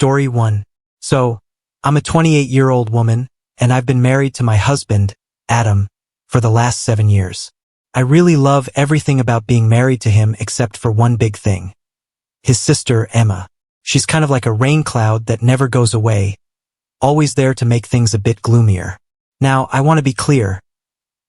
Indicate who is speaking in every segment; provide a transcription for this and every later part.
Speaker 1: Story 1. So, I'm a 28-year-old woman, and I've been married to my husband, Adam, for the last 7 years. I really love everything about being married to him except for one big thing. His sister, Emma. She's kind of like a rain cloud that never goes away, always there to make things a bit gloomier. Now, I want to be clear.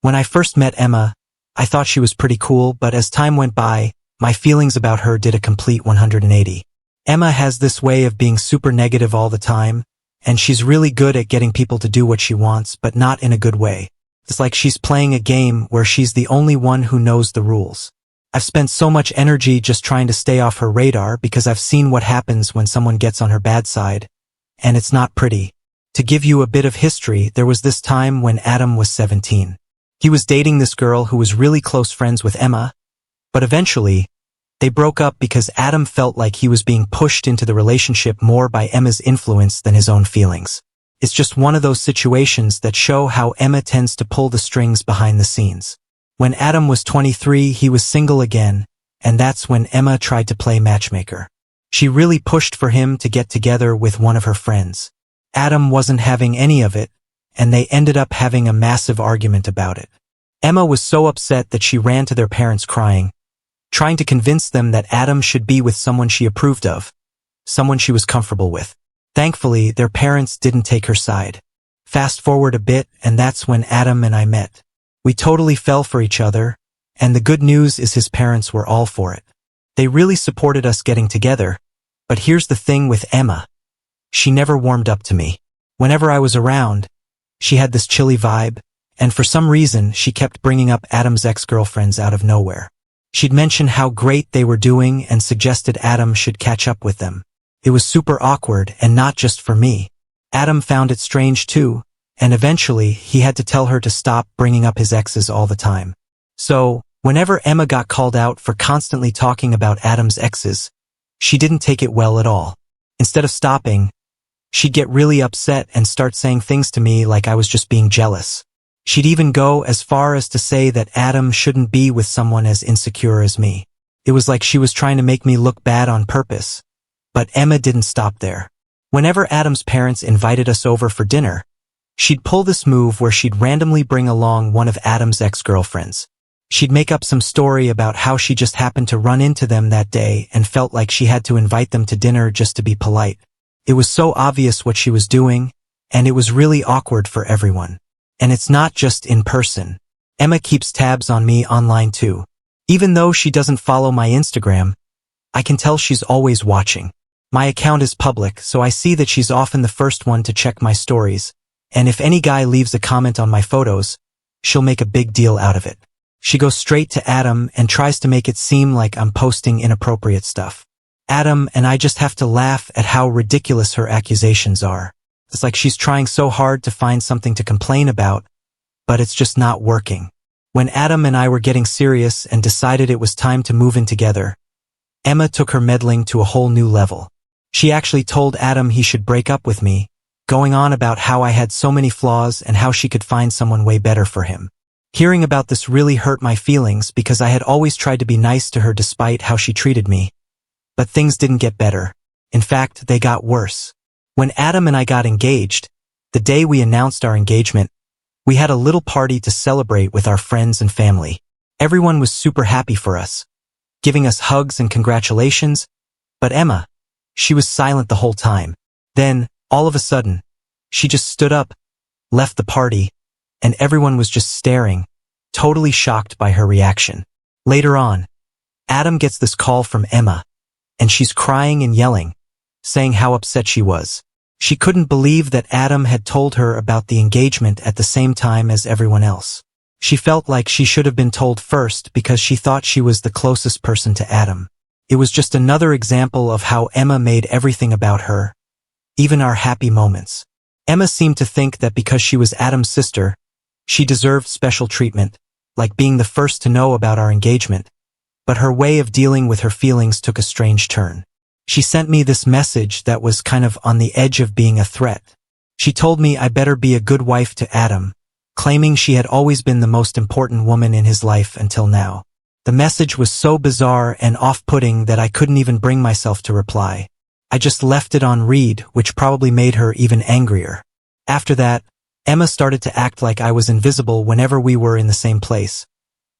Speaker 1: When I first met Emma, I thought she was pretty cool, but as time went by, my feelings about her did a complete 180. Emma has this way of being super negative all the time, and she's really good at getting people to do what she wants, but not in a good way. It's like she's playing a game where she's the only one who knows the rules. I've spent so much energy just trying to stay off her radar because I've seen what happens when someone gets on her bad side, and it's not pretty. To give you a bit of history, there was this time when Adam was 17. He was dating this girl who was really close friends with Emma, but eventually, they broke up because Adam felt like he was being pushed into the relationship more by Emma's influence than his own feelings. It's just one of those situations that show how Emma tends to pull the strings behind the scenes. When Adam was 23, he was single again, and that's when Emma tried to play matchmaker. She really pushed for him to get together with one of her friends. Adam wasn't having any of it, and they ended up having a massive argument about it. Emma was so upset that she ran to their parents crying, trying to convince them that Adam should be with someone she approved of, someone she was comfortable with. Thankfully, their parents didn't take her side. Fast forward a bit, and that's when Adam and I met. We totally fell for each other, and the good news is his parents were all for it. They really supported us getting together, but here's the thing with Emma. She never warmed up to me. Whenever I was around, she had this chilly vibe, and for some reason, she kept bringing up Adam's ex-girlfriends out of nowhere. She'd mention how great they were doing and suggested Adam should catch up with them. It was super awkward, and not just for me. Adam found it strange too, and eventually he had to tell her to stop bringing up his exes all the time. So, whenever Emma got called out for constantly talking about Adam's exes, she didn't take it well at all. Instead of stopping, she'd get really upset and start saying things to me like I was just being jealous. She'd even go as far as to say that Adam shouldn't be with someone as insecure as me. It was like she was trying to make me look bad on purpose. But Emma didn't stop there. Whenever Adam's parents invited us over for dinner, she'd pull this move where she'd randomly bring along one of Adam's ex-girlfriends. She'd make up some story about how she just happened to run into them that day and felt like she had to invite them to dinner just to be polite. It was so obvious what she was doing, and it was really awkward for everyone. And it's not just in person. Emma keeps tabs on me online too. Even though she doesn't follow my Instagram, I can tell she's always watching. My account is public, so I see that she's often the first one to check my stories, and if any guy leaves a comment on my photos, she'll make a big deal out of it. She goes straight to Adam and tries to make it seem like I'm posting inappropriate stuff. Adam and I just have to laugh at how ridiculous her accusations are. It's like she's trying so hard to find something to complain about, but it's just not working. When Adam and I were getting serious and decided it was time to move in together, Emma took her meddling to a whole new level. She actually told Adam he should break up with me, going on about how I had so many flaws and how she could find someone way better for him. Hearing about this really hurt my feelings because I had always tried to be nice to her despite how she treated me. But things didn't get better. In fact, they got worse. When Adam and I got engaged, the day we announced our engagement, we had a little party to celebrate with our friends and family. Everyone was super happy for us, giving us hugs and congratulations, but Emma, she was silent the whole time. Then, all of a sudden, she just stood up, left the party, and everyone was just staring, totally shocked by her reaction. Later on, Adam gets this call from Emma, and she's crying and yelling, saying how upset she was. She couldn't believe that Adam had told her about the engagement at the same time as everyone else. She felt like she should have been told first because she thought she was the closest person to Adam. It was just another example of how Emma made everything about her, even our happy moments. Emma seemed to think that because she was Adam's sister, she deserved special treatment, like being the first to know about our engagement. But her way of dealing with her feelings took a strange turn. She sent me this message that was kind of on the edge of being a threat. She told me I better be a good wife to Adam, claiming she had always been the most important woman in his life until now. The message was so bizarre and off-putting that I couldn't even bring myself to reply. I just left it on read, which probably made her even angrier. After that, Emma started to act like I was invisible whenever we were in the same place.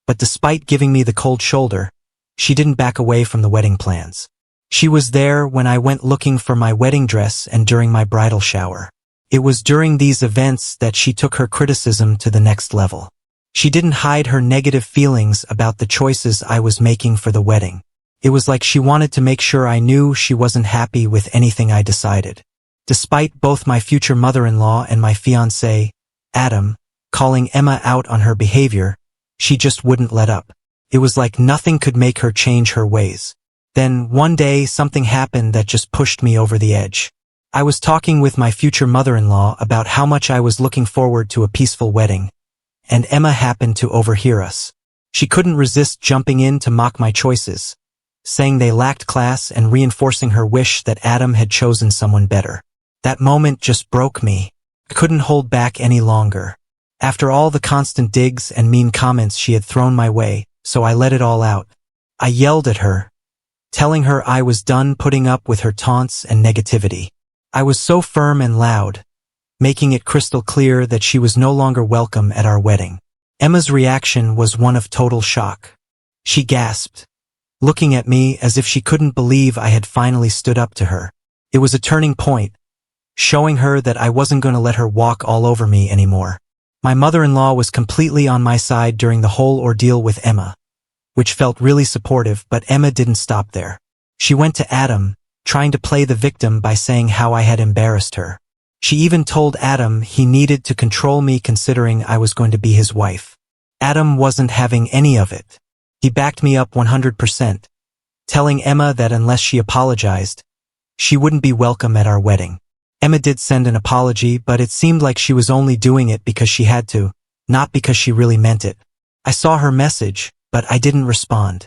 Speaker 1: But despite giving me the cold shoulder, she didn't back away from the wedding plans. She was there when I went looking for my wedding dress and during my bridal shower. It was during these events that she took her criticism to the next level. She didn't hide her negative feelings about the choices I was making for the wedding. It was like she wanted to make sure I knew she wasn't happy with anything I decided. Despite both my future mother-in-law and my fiancé, Adam, calling Emma out on her behavior, she just wouldn't let up. It was like nothing could make her change her ways. Then, one day, something happened that just pushed me over the edge. I was talking with my future mother-in-law about how much I was looking forward to a peaceful wedding, and Emma happened to overhear us. She couldn't resist jumping in to mock my choices, saying they lacked class and reinforcing her wish that Adam had chosen someone better. That moment just broke me. I couldn't hold back any longer. After all the constant digs and mean comments she had thrown my way, so I let it all out. I yelled at her, telling her I was done putting up with her taunts and negativity. I was so firm and loud, making it crystal clear that she was no longer welcome at our wedding. Emma's reaction was one of total shock. She gasped, looking at me as if she couldn't believe I had finally stood up to her. It was a turning point, showing her that I wasn't going to let her walk all over me anymore. My mother-in-law was completely on my side during the whole ordeal with Emma, which felt really supportive, but Emma didn't stop there. She went to Adam, trying to play the victim by saying how I had embarrassed her. She even told Adam he needed to control me considering I was going to be his wife. Adam wasn't having any of it. He backed me up 100%, telling Emma that unless she apologized, she wouldn't be welcome at our wedding. Emma did send an apology, but it seemed like she was only doing it because she had to, not because she really meant it. I saw her message, but I didn't respond.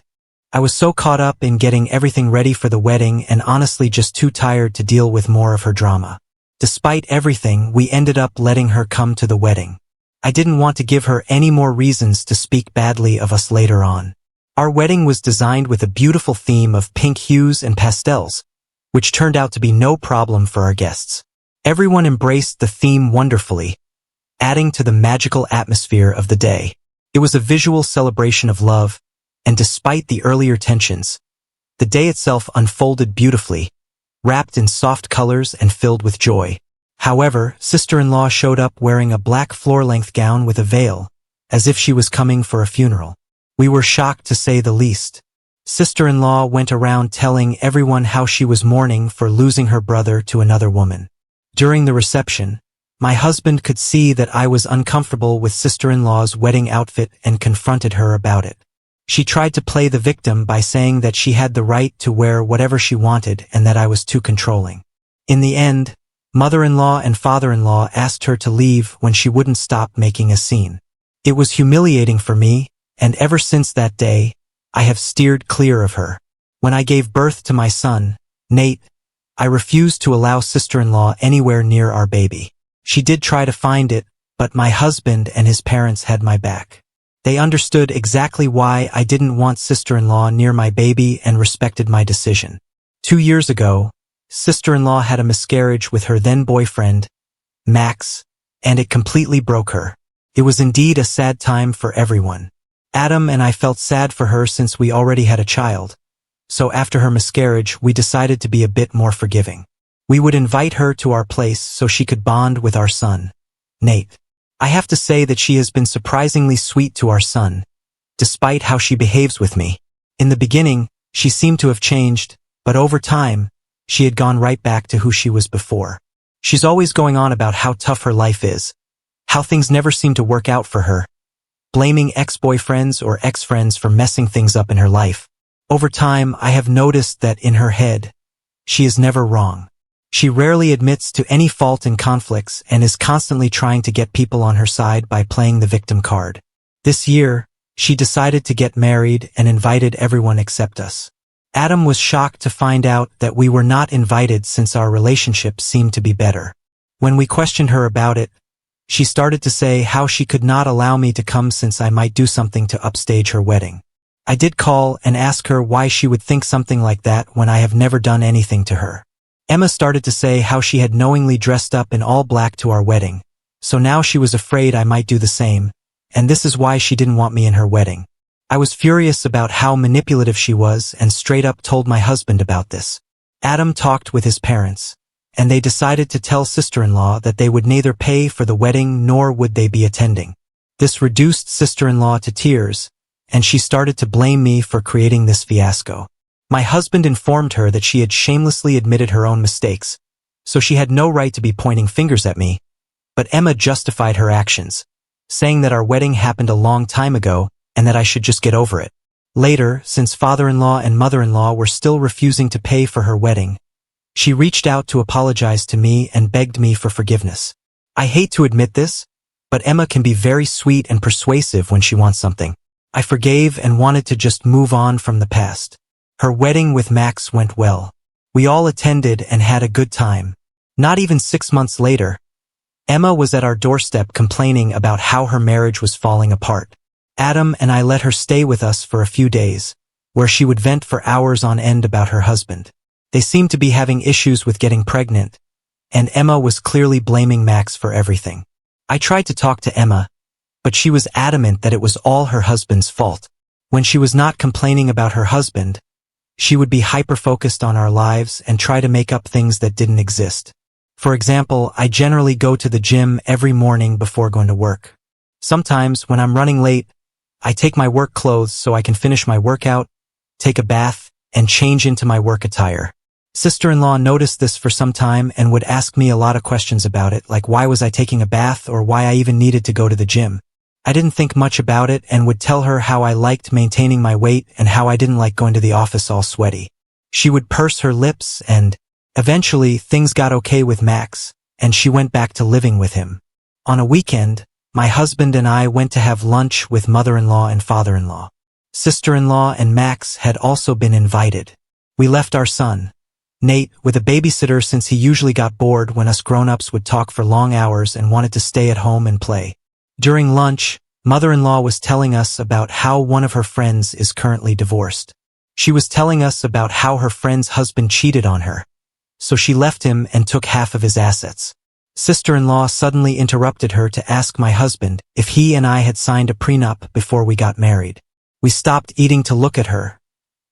Speaker 1: I was so caught up in getting everything ready for the wedding and honestly just too tired to deal with more of her drama. Despite everything, we ended up letting her come to the wedding. I didn't want to give her any more reasons to speak badly of us later on. Our wedding was designed with a beautiful theme of pink hues and pastels, which turned out to be no problem for our guests. Everyone embraced the theme wonderfully, adding to the magical atmosphere of the day. It was a visual celebration of love, and despite the earlier tensions, the day itself unfolded beautifully, wrapped in soft colors and filled with joy. However, sister-in-law showed up wearing a black floor-length gown with a veil, as if she was coming for a funeral. We were shocked to say the least. Sister-in-law went around telling everyone how she was mourning for losing her brother to another woman. During the reception, my husband could see that I was uncomfortable with sister-in-law's wedding outfit and confronted her about it. She tried to play the victim by saying that she had the right to wear whatever she wanted and that I was too controlling. In the end, mother-in-law and father-in-law asked her to leave when she wouldn't stop making a scene. It was humiliating for me, and ever since that day, I have steered clear of her. When I gave birth to my son, Nate, I refused to allow sister-in-law anywhere near our baby. She did try to find it, but my husband and his parents had my back. They understood exactly why I didn't want sister-in-law near my baby and respected my decision. 2 years ago, sister-in-law had a miscarriage with her then-boyfriend, Max, and it completely broke her. It was indeed a sad time for everyone. Adam and I felt sad for her since we already had a child, so after her miscarriage we decided to be a bit more forgiving. We would invite her to our place so she could bond with our son, Nate. I have to say that she has been surprisingly sweet to our son, despite how she behaves with me. In the beginning, she seemed to have changed, but over time, she had gone right back to who she was before. She's always going on about how tough her life is, how things never seem to work out for her, blaming ex-boyfriends or ex-friends for messing things up in her life. Over time, I have noticed that in her head, she is never wrong. She rarely admits to any fault in conflicts and is constantly trying to get people on her side by playing the victim card. This year, she decided to get married and invited everyone except us. Adam was shocked to find out that we were not invited since our relationship seemed to be better. When we questioned her about it, she started to say how she could not allow me to come since I might do something to upstage her wedding. I did call and ask her why she would think something like that when I have never done anything to her. Emma started to say how she had knowingly dressed up in all black to our wedding, so now she was afraid I might do the same, and this is why she didn't want me in her wedding. I was furious about how manipulative she was and straight up told my husband about this. Adam talked with his parents, and they decided to tell sister-in-law that they would neither pay for the wedding nor would they be attending. This reduced sister-in-law to tears, and she started to blame me for creating this fiasco. My husband informed her that she had shamelessly admitted her own mistakes, so she had no right to be pointing fingers at me, but Emma justified her actions, saying that our wedding happened a long time ago and that I should just get over it. Later, since father-in-law and mother-in-law were still refusing to pay for her wedding, she reached out to apologize to me and begged me for forgiveness. I hate to admit this, but Emma can be very sweet and persuasive when she wants something. I forgave and wanted to just move on from the past. Her wedding with Max went well. We all attended and had a good time. Not even 6 months later, Emma was at our doorstep complaining about how her marriage was falling apart. Adam and I let her stay with us for a few days, where she would vent for hours on end about her husband. They seemed to be having issues with getting pregnant, and Emma was clearly blaming Max for everything. I tried to talk to Emma, but she was adamant that it was all her husband's fault. When she was not complaining about her husband, she would be hyper-focused on our lives and try to make up things that didn't exist. For example, I generally go to the gym every morning before going to work. Sometimes, when I'm running late, I take my work clothes so I can finish my workout, take a bath, and change into my work attire. Sister-in-law noticed this for some time and would ask me a lot of questions about it, like why was I taking a bath or why I even needed to go to the gym. I didn't think much about it and would tell her how I liked maintaining my weight and how I didn't like going to the office all sweaty. She would purse her lips and, eventually, things got okay with Max, and she went back to living with him. On a weekend, my husband and I went to have lunch with mother-in-law and father-in-law. Sister-in-law and Max had also been invited. We left our son, Nate, with a babysitter since he usually got bored when us grown-ups would talk for long hours and wanted to stay at home and play. During lunch, mother-in-law was telling us about how one of her friends is currently divorced. She was telling us about how her friend's husband cheated on her, so she left him and took half of his assets. Sister-in-law suddenly interrupted her to ask my husband if he and I had signed a prenup before we got married. We stopped eating to look at her,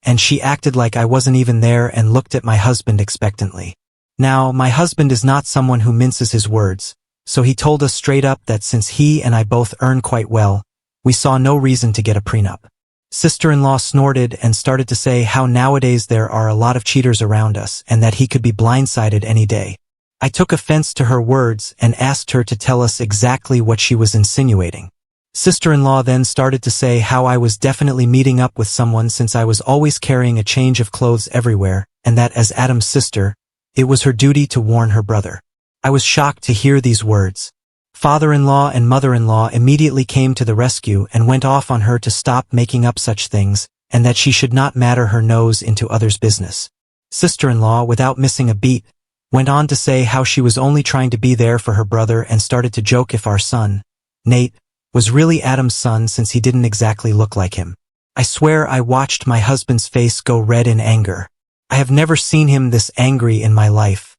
Speaker 1: and she acted like I wasn't even there and looked at my husband expectantly. Now, my husband is not someone who minces his words, so he told us straight up that since he and I both earn quite well, we saw no reason to get a prenup. Sister-in-law snorted and started to say how nowadays there are a lot of cheaters around us and that he could be blindsided any day. I took offense to her words and asked her to tell us exactly what she was insinuating. Sister-in-law then started to say how I was definitely meeting up with someone since I was always carrying a change of clothes everywhere, and that as Adam's sister, it was her duty to warn her brother. I was shocked to hear these words. Father-in-law and mother-in-law immediately came to the rescue and went off on her to stop making up such things, and that she should not matter her nose into others' business. Sister-in-law, without missing a beat, went on to say how she was only trying to be there for her brother and started to joke if our son, Nate, was really Adam's son since he didn't exactly look like him. I swear I watched my husband's face go red in anger. I have never seen him this angry in my life.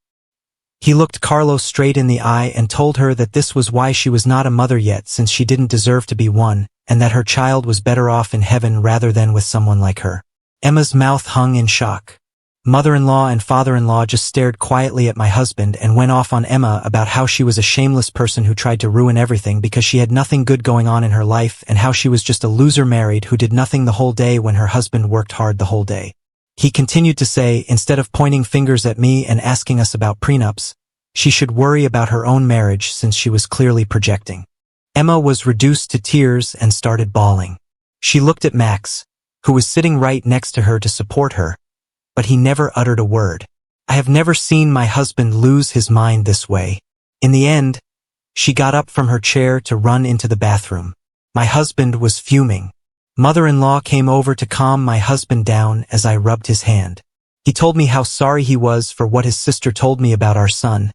Speaker 1: He looked Carlos straight in the eye and told her that this was why she was not a mother yet since she didn't deserve to be one, and that her child was better off in heaven rather than with someone like her. Emma's mouth hung in shock. Mother-in-law and father-in-law just stared quietly at my husband and went off on Emma about how she was a shameless person who tried to ruin everything because she had nothing good going on in her life and how she was just a loser married who did nothing the whole day when her husband worked hard the whole day. He continued to say, instead of pointing fingers at me and asking us about prenups, she should worry about her own marriage since she was clearly projecting. Emma was reduced to tears and started bawling. She looked at Max, who was sitting right next to her to support her, but he never uttered a word. I have never seen my husband lose his mind this way. In the end, she got up from her chair to run into the bathroom. My husband was fuming. Mother-in-law came over to calm my husband down as I rubbed his hand. He told me how sorry he was for what his sister told me about our son,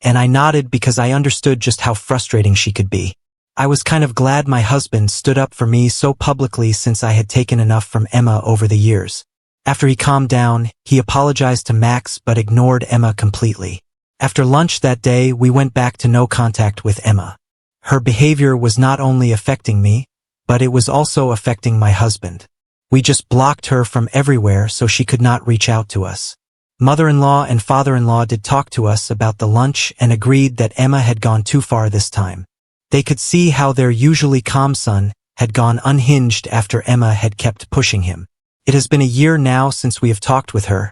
Speaker 1: and I nodded because I understood just how frustrating she could be. I was kind of glad my husband stood up for me so publicly since I had taken enough from Emma over the years. After he calmed down, he apologized to Max but ignored Emma completely. After lunch that day, we went back to no contact with Emma. Her behavior was not only affecting me, but it was also affecting my husband. We just blocked her from everywhere so she could not reach out to us. Mother-in-law and father-in-law did talk to us about the lunch and agreed that Emma had gone too far this time. They could see how their usually calm son had gone unhinged after Emma had kept pushing him. It has been a year now since we have talked with her,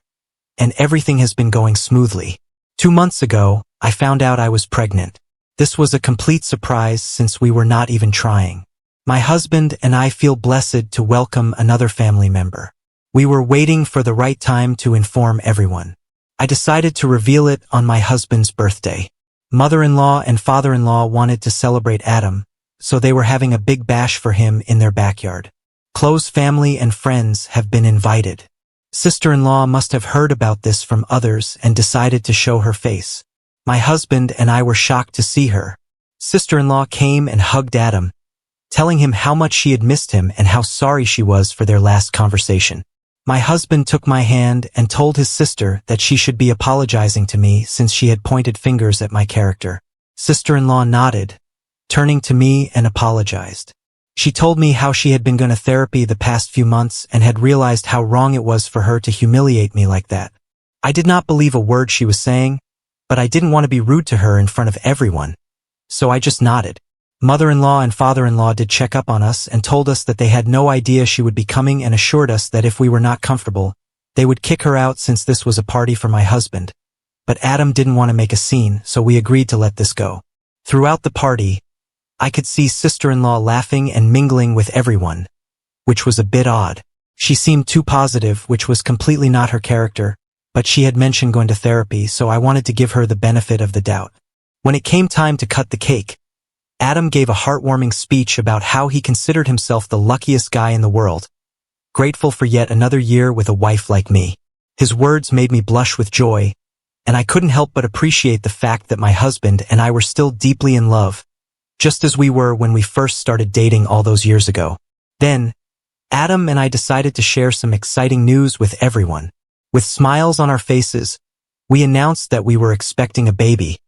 Speaker 1: and everything has been going smoothly. 2 months ago, I found out I was pregnant. This was a complete surprise since we were not even trying. My husband and I feel blessed to welcome another family member. We were waiting for the right time to inform everyone. I decided to reveal it on my husband's birthday. Mother-in-law and father-in-law wanted to celebrate Adam, so they were having a big bash for him in their backyard. Close family and friends have been invited. Sister-in-law must have heard about this from others and decided to show her face. My husband and I were shocked to see her. Sister-in-law came and hugged Adam, telling him how much she had missed him and how sorry she was for their last conversation. My husband took my hand and told his sister that she should be apologizing to me since she had pointed fingers at my character. Sister-in-law nodded, turning to me and apologized. She told me how she had been going to therapy the past few months and had realized how wrong it was for her to humiliate me like that. I did not believe a word she was saying, but I didn't want to be rude to her in front of everyone, so I just nodded. Mother-in-law and father-in-law did check up on us and told us that they had no idea she would be coming and assured us that if we were not comfortable, they would kick her out since this was a party for my husband. But Adam didn't want to make a scene, so we agreed to let this go. Throughout the party, I could see sister-in-law laughing and mingling with everyone, which was a bit odd. She seemed too positive, which was completely not her character, but she had mentioned going to therapy, so I wanted to give her the benefit of the doubt. When it came time to cut the cake, Adam gave a heartwarming speech about how he considered himself the luckiest guy in the world, grateful for yet another year with a wife like me. His words made me blush with joy, and I couldn't help but appreciate the fact that my husband and I were still deeply in love, just as we were when we first started dating all those years ago. Then, Adam and I decided to share some exciting news with everyone. With smiles on our faces, we announced that we were expecting a baby,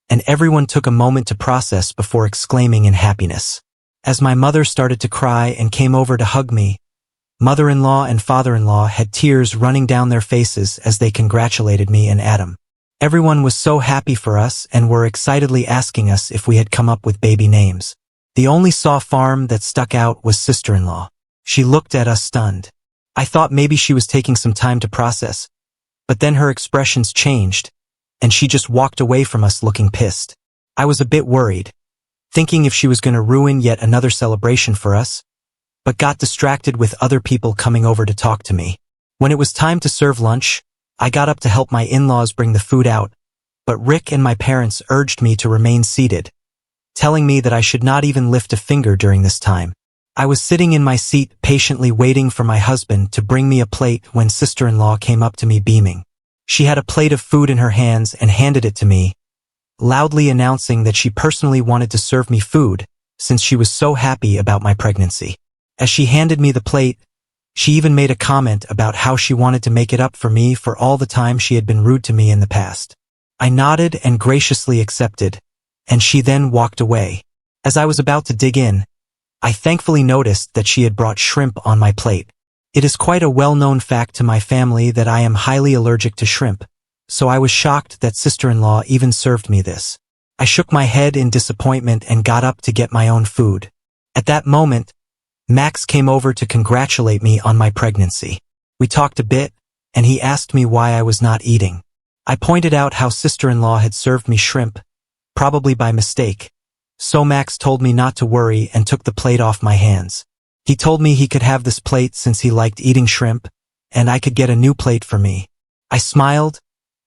Speaker 1: and everyone took a moment to process before exclaiming in happiness. As my mother started to cry and came over to hug me, mother-in-law and father-in-law had tears running down their faces as they congratulated me and Adam. Everyone was so happy for us and were excitedly asking us if we had come up with baby names. The only saw farm that stuck out was sister-in-law. She looked at us stunned. I thought maybe she was taking some time to process, but then her expressions changed, and she just walked away from us looking pissed. I was a bit worried, thinking if she was going to ruin yet another celebration for us, but got distracted with other people coming over to talk to me. When it was time to serve lunch, I got up to help my in-laws bring the food out, but Rick and my parents urged me to remain seated, telling me that I should not even lift a finger during this time. I was sitting in my seat patiently waiting for my husband to bring me a plate when sister-in-law came up to me beaming. She had a plate of food in her hands and handed it to me, loudly announcing that she personally wanted to serve me food since she was so happy about my pregnancy. As she handed me the plate, she even made a comment about how she wanted to make it up for me for all the time she had been rude to me in the past. I nodded and graciously accepted, and she then walked away. As I was about to dig in, I thankfully noticed that she had brought shrimp on my plate. It is quite a well-known fact to my family that I am highly allergic to shrimp, so I was shocked that sister-in-law even served me this. I shook my head in disappointment and got up to get my own food. At that moment, Max came over to congratulate me on my pregnancy. We talked a bit, and he asked me why I was not eating. I pointed out how sister-in-law had served me shrimp, probably by mistake, so Max told me not to worry and took the plate off my hands. He told me he could have this plate since he liked eating shrimp, and I could get a new plate for me. I smiled,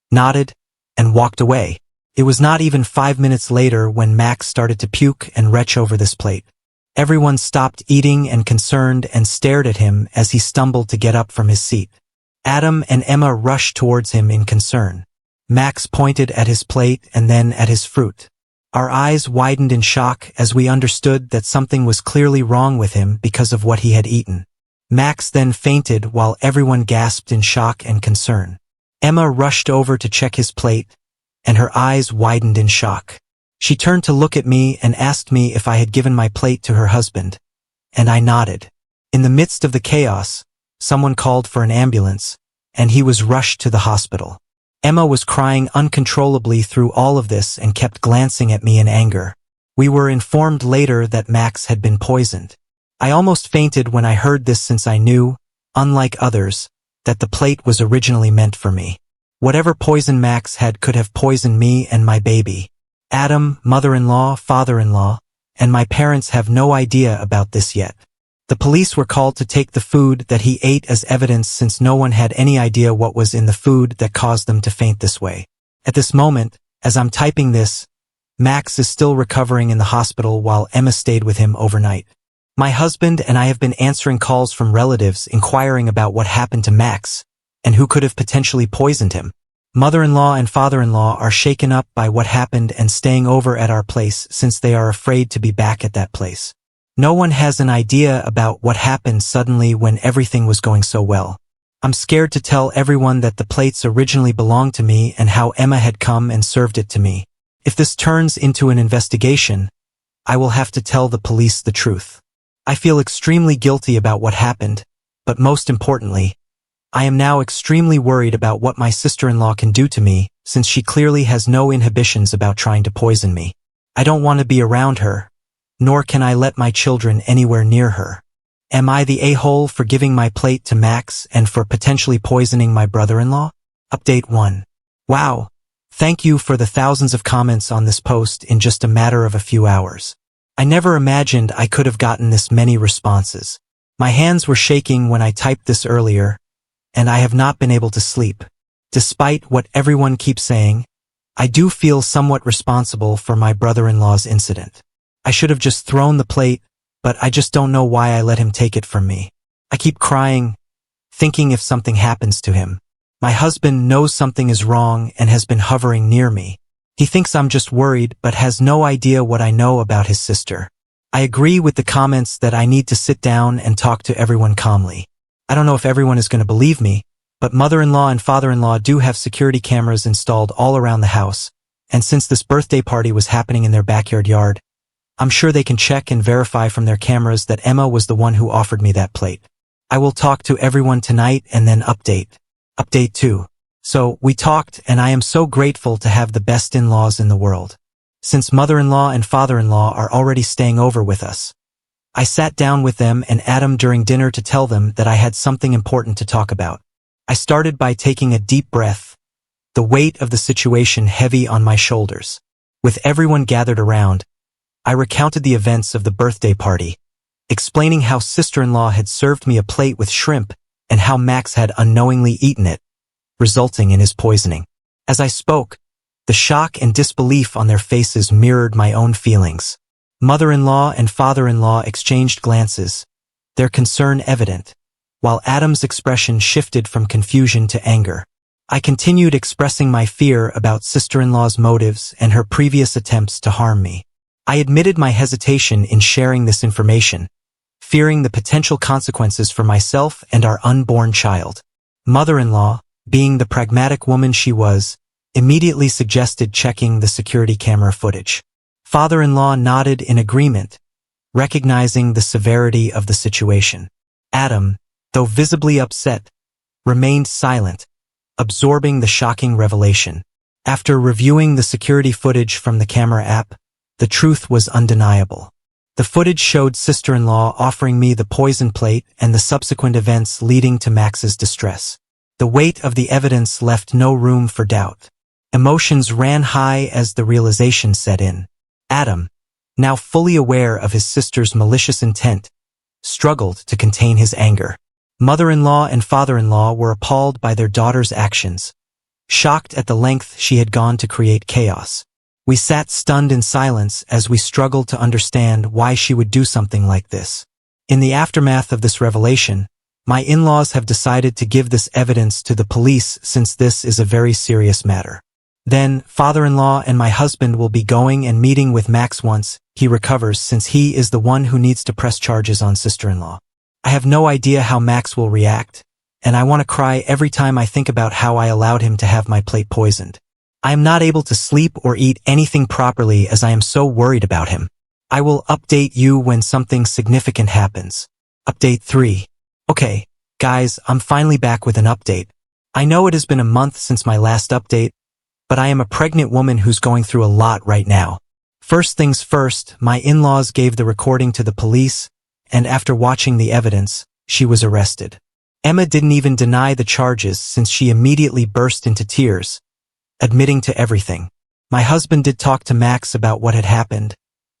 Speaker 1: nodded, and walked away. It was not even 5 minutes later when Max started to puke and retch over this plate. Everyone stopped eating and concerned and stared at him as he stumbled to get up from his seat. Adam and Emma rushed towards him in concern. Max pointed at his plate and then at his fruit. Our eyes widened in shock as we understood that something was clearly wrong with him because of what he had eaten. Max then fainted while everyone gasped in shock and concern. Emma rushed over to check his plate, and her eyes widened in shock. She turned to look at me and asked me if I had given my plate to her husband, and I nodded. In the midst of the chaos, someone called for an ambulance, and he was rushed to the hospital. Emma was crying uncontrollably through all of this and kept glancing at me in anger. We were informed later that Max had been poisoned. I almost fainted when I heard this since I knew, unlike others, that the plate was originally meant for me. Whatever poison Max had could have poisoned me and my baby. Adam, mother-in-law, father-in-law, and my parents have no idea about this yet. The police were called to take the food that he ate as evidence since no one had any idea what was in the food that caused them to faint this way. At this moment, as I'm typing this, Max is still recovering in the hospital while Emma stayed with him overnight. My husband and I have been answering calls from relatives inquiring about what happened to Max and who could have potentially poisoned him. Mother-in-law and father-in-law are shaken up by what happened and staying over at our place since they are afraid to be back at that place. No one has an idea about what happened suddenly when everything was going so well. I'm scared to tell everyone that the plates originally belonged to me and how Emma had come and served it to me. If this turns into an investigation, I will have to tell the police the truth. I feel extremely guilty about what happened, but most importantly, I am now extremely worried about what my sister-in-law can do to me, since she clearly has no inhibitions about trying to poison me. I don't want to be around her, nor can I let my children anywhere near her. Am I the a-hole for giving my plate to Max and for potentially poisoning my brother-in-law? Update 1. Wow, thank you for the thousands of comments on this post in just a matter of a few hours. I never imagined I could have gotten this many responses. My hands were shaking when I typed this earlier, and I have not been able to sleep. Despite what everyone keeps saying, I do feel somewhat responsible for my brother-in-law's incident. I should have just thrown the plate, but I just don't know why I let him take it from me. I keep crying, thinking if something happens to him. My husband knows something is wrong and has been hovering near me. He thinks I'm just worried but has no idea what I know about his sister. I agree with the comments that I need to sit down and talk to everyone calmly. I don't know if everyone is going to believe me, but mother-in-law and father-in-law do have security cameras installed all around the house, and since this birthday party was happening in their backyard yard, I'm sure they can check and verify from their cameras that Emma was the one who offered me that plate. I will talk to everyone tonight and then update. Update 2. So, we talked and I am so grateful to have the best in-laws in the world. Since mother-in-law and father-in-law are already staying over with us, I sat down with them and Adam during dinner to tell them that I had something important to talk about. I started by taking a deep breath, the weight of the situation heavy on my shoulders. With everyone gathered around, I recounted the events of the birthday party, explaining how sister-in-law had served me a plate with shrimp and how Max had unknowingly eaten it, resulting in his poisoning. As I spoke, the shock and disbelief on their faces mirrored my own feelings. Mother-in-law and father-in-law exchanged glances, their concern evident, while Adam's expression shifted from confusion to anger. I continued expressing my fear about sister-in-law's motives and her previous attempts to harm me. I admitted my hesitation in sharing this information, fearing the potential consequences for myself and our unborn child. Mother-in-law, being the pragmatic woman she was, immediately suggested checking the security camera footage. Father-in-law nodded in agreement, recognizing the severity of the situation. Adam, though visibly upset, remained silent, absorbing the shocking revelation. After reviewing the security footage from the camera app, the truth was undeniable. The footage showed sister-in-law offering me the poison plate and the subsequent events leading to Max's distress. The weight of the evidence left no room for doubt. Emotions ran high as the realization set in. Adam, now fully aware of his sister's malicious intent, struggled to contain his anger. Mother-in-law and father-in-law were appalled by their daughter's actions, shocked at the length she had gone to create chaos. We sat stunned in silence as we struggled to understand why she would do something like this. In the aftermath of this revelation, my in-laws have decided to give this evidence to the police since this is a very serious matter. Then, father-in-law and my husband will be going and meeting with Max once he recovers since he is the one who needs to press charges on sister-in-law. I have no idea how Max will react, and I want to cry every time I think about how I allowed him to have my plate poisoned. I am not able to sleep or eat anything properly as I am so worried about him. I will update you when something significant happens. Update 3. Okay, guys, I'm finally back with an update. I know it has been a month since my last update, but I am a pregnant woman who's going through a lot right now. First things first, my in-laws gave the recording to the police, and after watching the evidence, she was arrested. Emma didn't even deny the charges since she immediately burst into tears, admitting to everything. My husband did talk to Max about what had happened,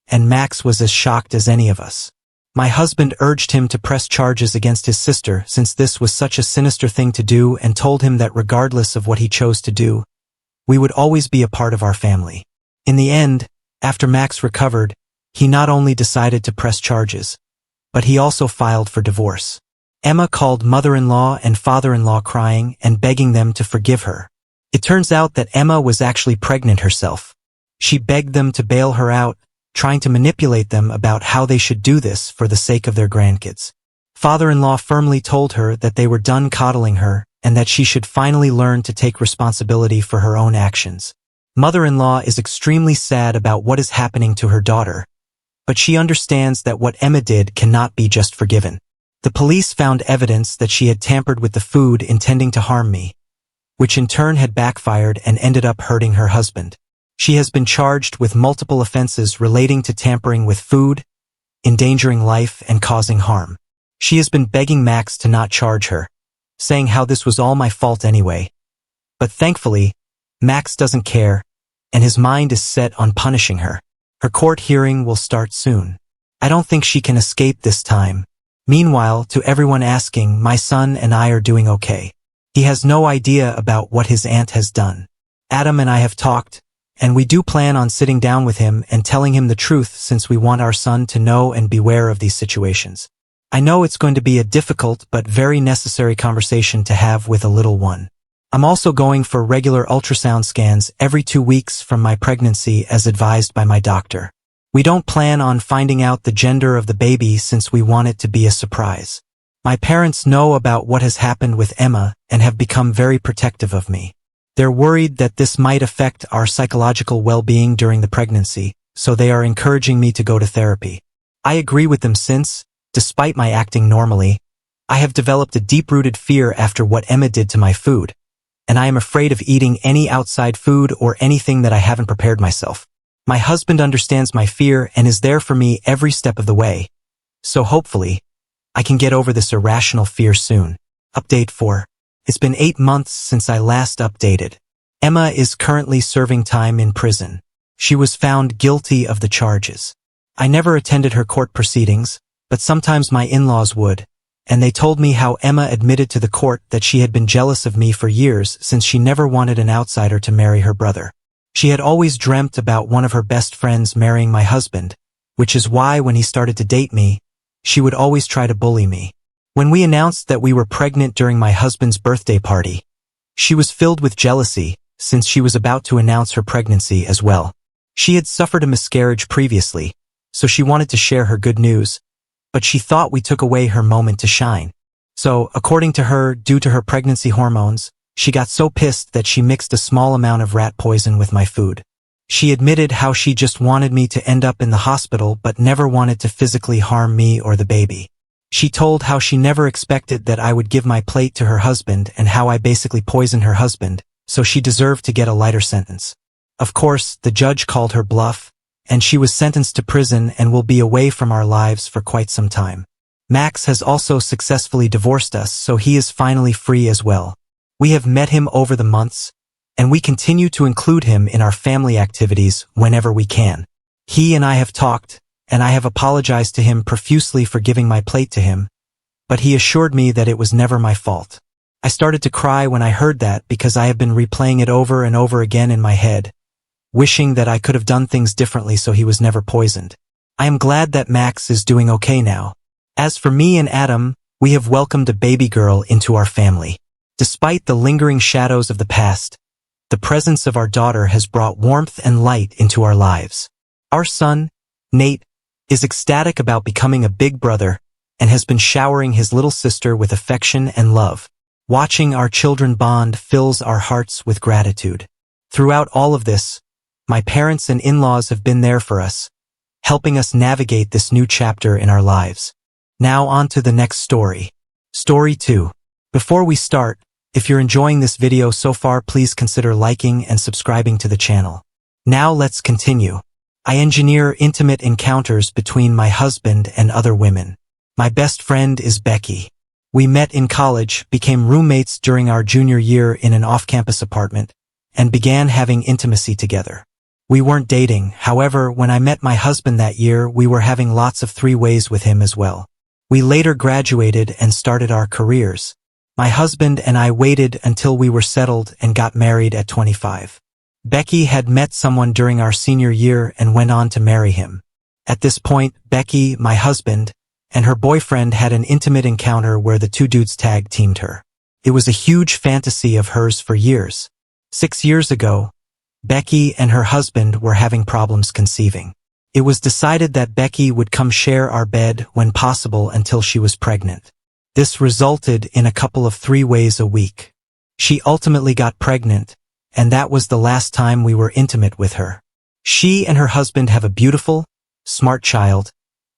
Speaker 1: and Max was as shocked as any of us. My husband urged him to press charges against his sister since this was such a sinister thing to do and told him that regardless of what he chose to do, we would always be a part of our family. In the end, after Max recovered, he not only decided to press charges, but he also filed for divorce. Emma called mother-in-law and father-in-law crying and begging them to forgive her. It turns out that Emma was actually pregnant herself. She begged them to bail her out, trying to manipulate them about how they should do this for the sake of their grandkids. Father-in-law firmly told her that they were done coddling her and that she should finally learn to take responsibility for her own actions. Mother-in-law is extremely sad about what is happening to her daughter, but she understands that what Emma did cannot be just forgiven. The police found evidence that she had tampered with the food intending to harm me, which in turn had backfired and ended up hurting her husband. She has been charged with multiple offenses relating to tampering with food, endangering life, and causing harm. She has been begging Max to not charge her, saying how this was all my fault anyway. But thankfully, Max doesn't care, and his mind is set on punishing her. Her court hearing will start soon. I don't think she can escape this time. Meanwhile, to everyone asking, my son and I are doing okay. He has no idea about what his aunt has done. Adam and I have talked, and we do plan on sitting down with him and telling him the truth since we want our son to know and beware of these situations. I know it's going to be a difficult but very necessary conversation to have with a little one. I'm also going for regular ultrasound scans every 2 weeks from my pregnancy as advised by my doctor. We don't plan on finding out the gender of the baby since we want it to be a surprise. My parents know about what has happened with Emma and have become very protective of me. They're worried that this might affect our psychological well-being during the pregnancy, so they are encouraging me to go to therapy. I agree with them since, despite my acting normally, I have developed a deep-rooted fear after what Emma did to my food, and I am afraid of eating any outside food or anything that I haven't prepared myself. My husband understands my fear and is there for me every step of the way, so hopefully, I can get over this irrational fear soon. Update 4. It's been 8 months since I last updated. Emma is currently serving time in prison. She was found guilty of the charges. I never attended her court proceedings, but sometimes my in-laws would, and they told me how Emma admitted to the court that she had been jealous of me for years since she never wanted an outsider to marry her brother. She had always dreamt about one of her best friends marrying my husband, which is why when he started to date me, she would always try to bully me. When we announced that we were pregnant during my husband's birthday party, she was filled with jealousy since she was about to announce her pregnancy as well. She had suffered a miscarriage previously, so she wanted to share her good news, but she thought we took away her moment to shine. So, according to her, due to her pregnancy hormones, she got so pissed that she mixed a small amount of rat poison with my food. She admitted how she just wanted me to end up in the hospital but never wanted to physically harm me or the baby. She told how she never expected that I would give my plate to her husband and how I basically poisoned her husband, so she deserved to get a lighter sentence. Of course, the judge called her bluff, and she was sentenced to prison and will be away from our lives for quite some time. Max has also successfully divorced us, so he is finally free as well. We have met him over the months, and we continue to include him in our family activities whenever we can. He and I have talked, and I have apologized to him profusely for giving my plate to him, but he assured me that it was never my fault. I started to cry when I heard that because I have been replaying it over and over again in my head, wishing that I could have done things differently so he was never poisoned. I am glad that Max is doing okay now. As for me and Adam, we have welcomed a baby girl into our family. Despite the lingering shadows of the past, the presence of our daughter has brought warmth and light into our lives. Our son, Nate, is ecstatic about becoming a big brother, and has been showering his little sister with affection and love. Watching our children bond fills our hearts with gratitude. Throughout all of this, my parents and in-laws have been there for us, helping us navigate this new chapter in our lives. Now on to the next story. Story 2. Before we start, if you're enjoying this video so far, please consider liking and subscribing to the channel. Now let's continue. I engineer intimate encounters between my husband and other women. My best friend is Becky. We met in college, became roommates during our junior year in an off-campus apartment, and began having intimacy together. We weren't dating, however, when I met my husband that year, we were having lots of three-ways with him as well. We later graduated and started our careers. My husband and I waited until we were settled and got married at 25. Becky had met someone during our senior year and went on to marry him. At this point, Becky, my husband, and her boyfriend had an intimate encounter where the two dudes tag-teamed her. It was a huge fantasy of hers for years. 6 years ago, Becky and her husband were having problems conceiving. It was decided that Becky would come share our bed when possible until she was pregnant. This resulted in a couple of three-ways a week. She ultimately got pregnant, and that was the last time we were intimate with her. She and her husband have a beautiful, smart child,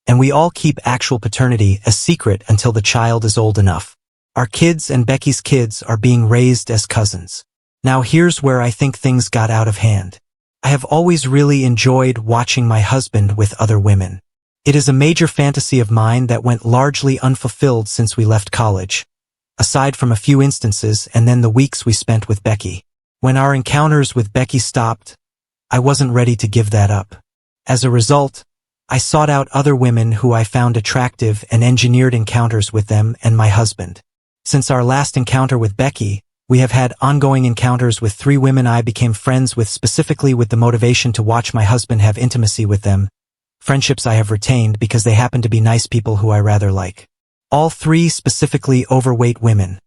Speaker 1: and we all keep actual paternity a secret until the child is old enough. Our kids and Becky's kids are being raised as cousins. Now here's where I think things got out of hand. I have always really enjoyed watching my husband with other women. It is a major fantasy of mine that went largely unfulfilled since we left college, aside from a few instances and then the weeks we spent with Becky. When our encounters with Becky stopped, I wasn't ready to give that up. As a result, I sought out other women who I found attractive and engineered encounters with them and my husband. Since our last encounter with Becky, we have had ongoing encounters with 3 women I became friends with specifically with the motivation to watch my husband have intimacy with them, friendships I have retained because they happen to be nice people who I rather like. All 3 specifically overweight women.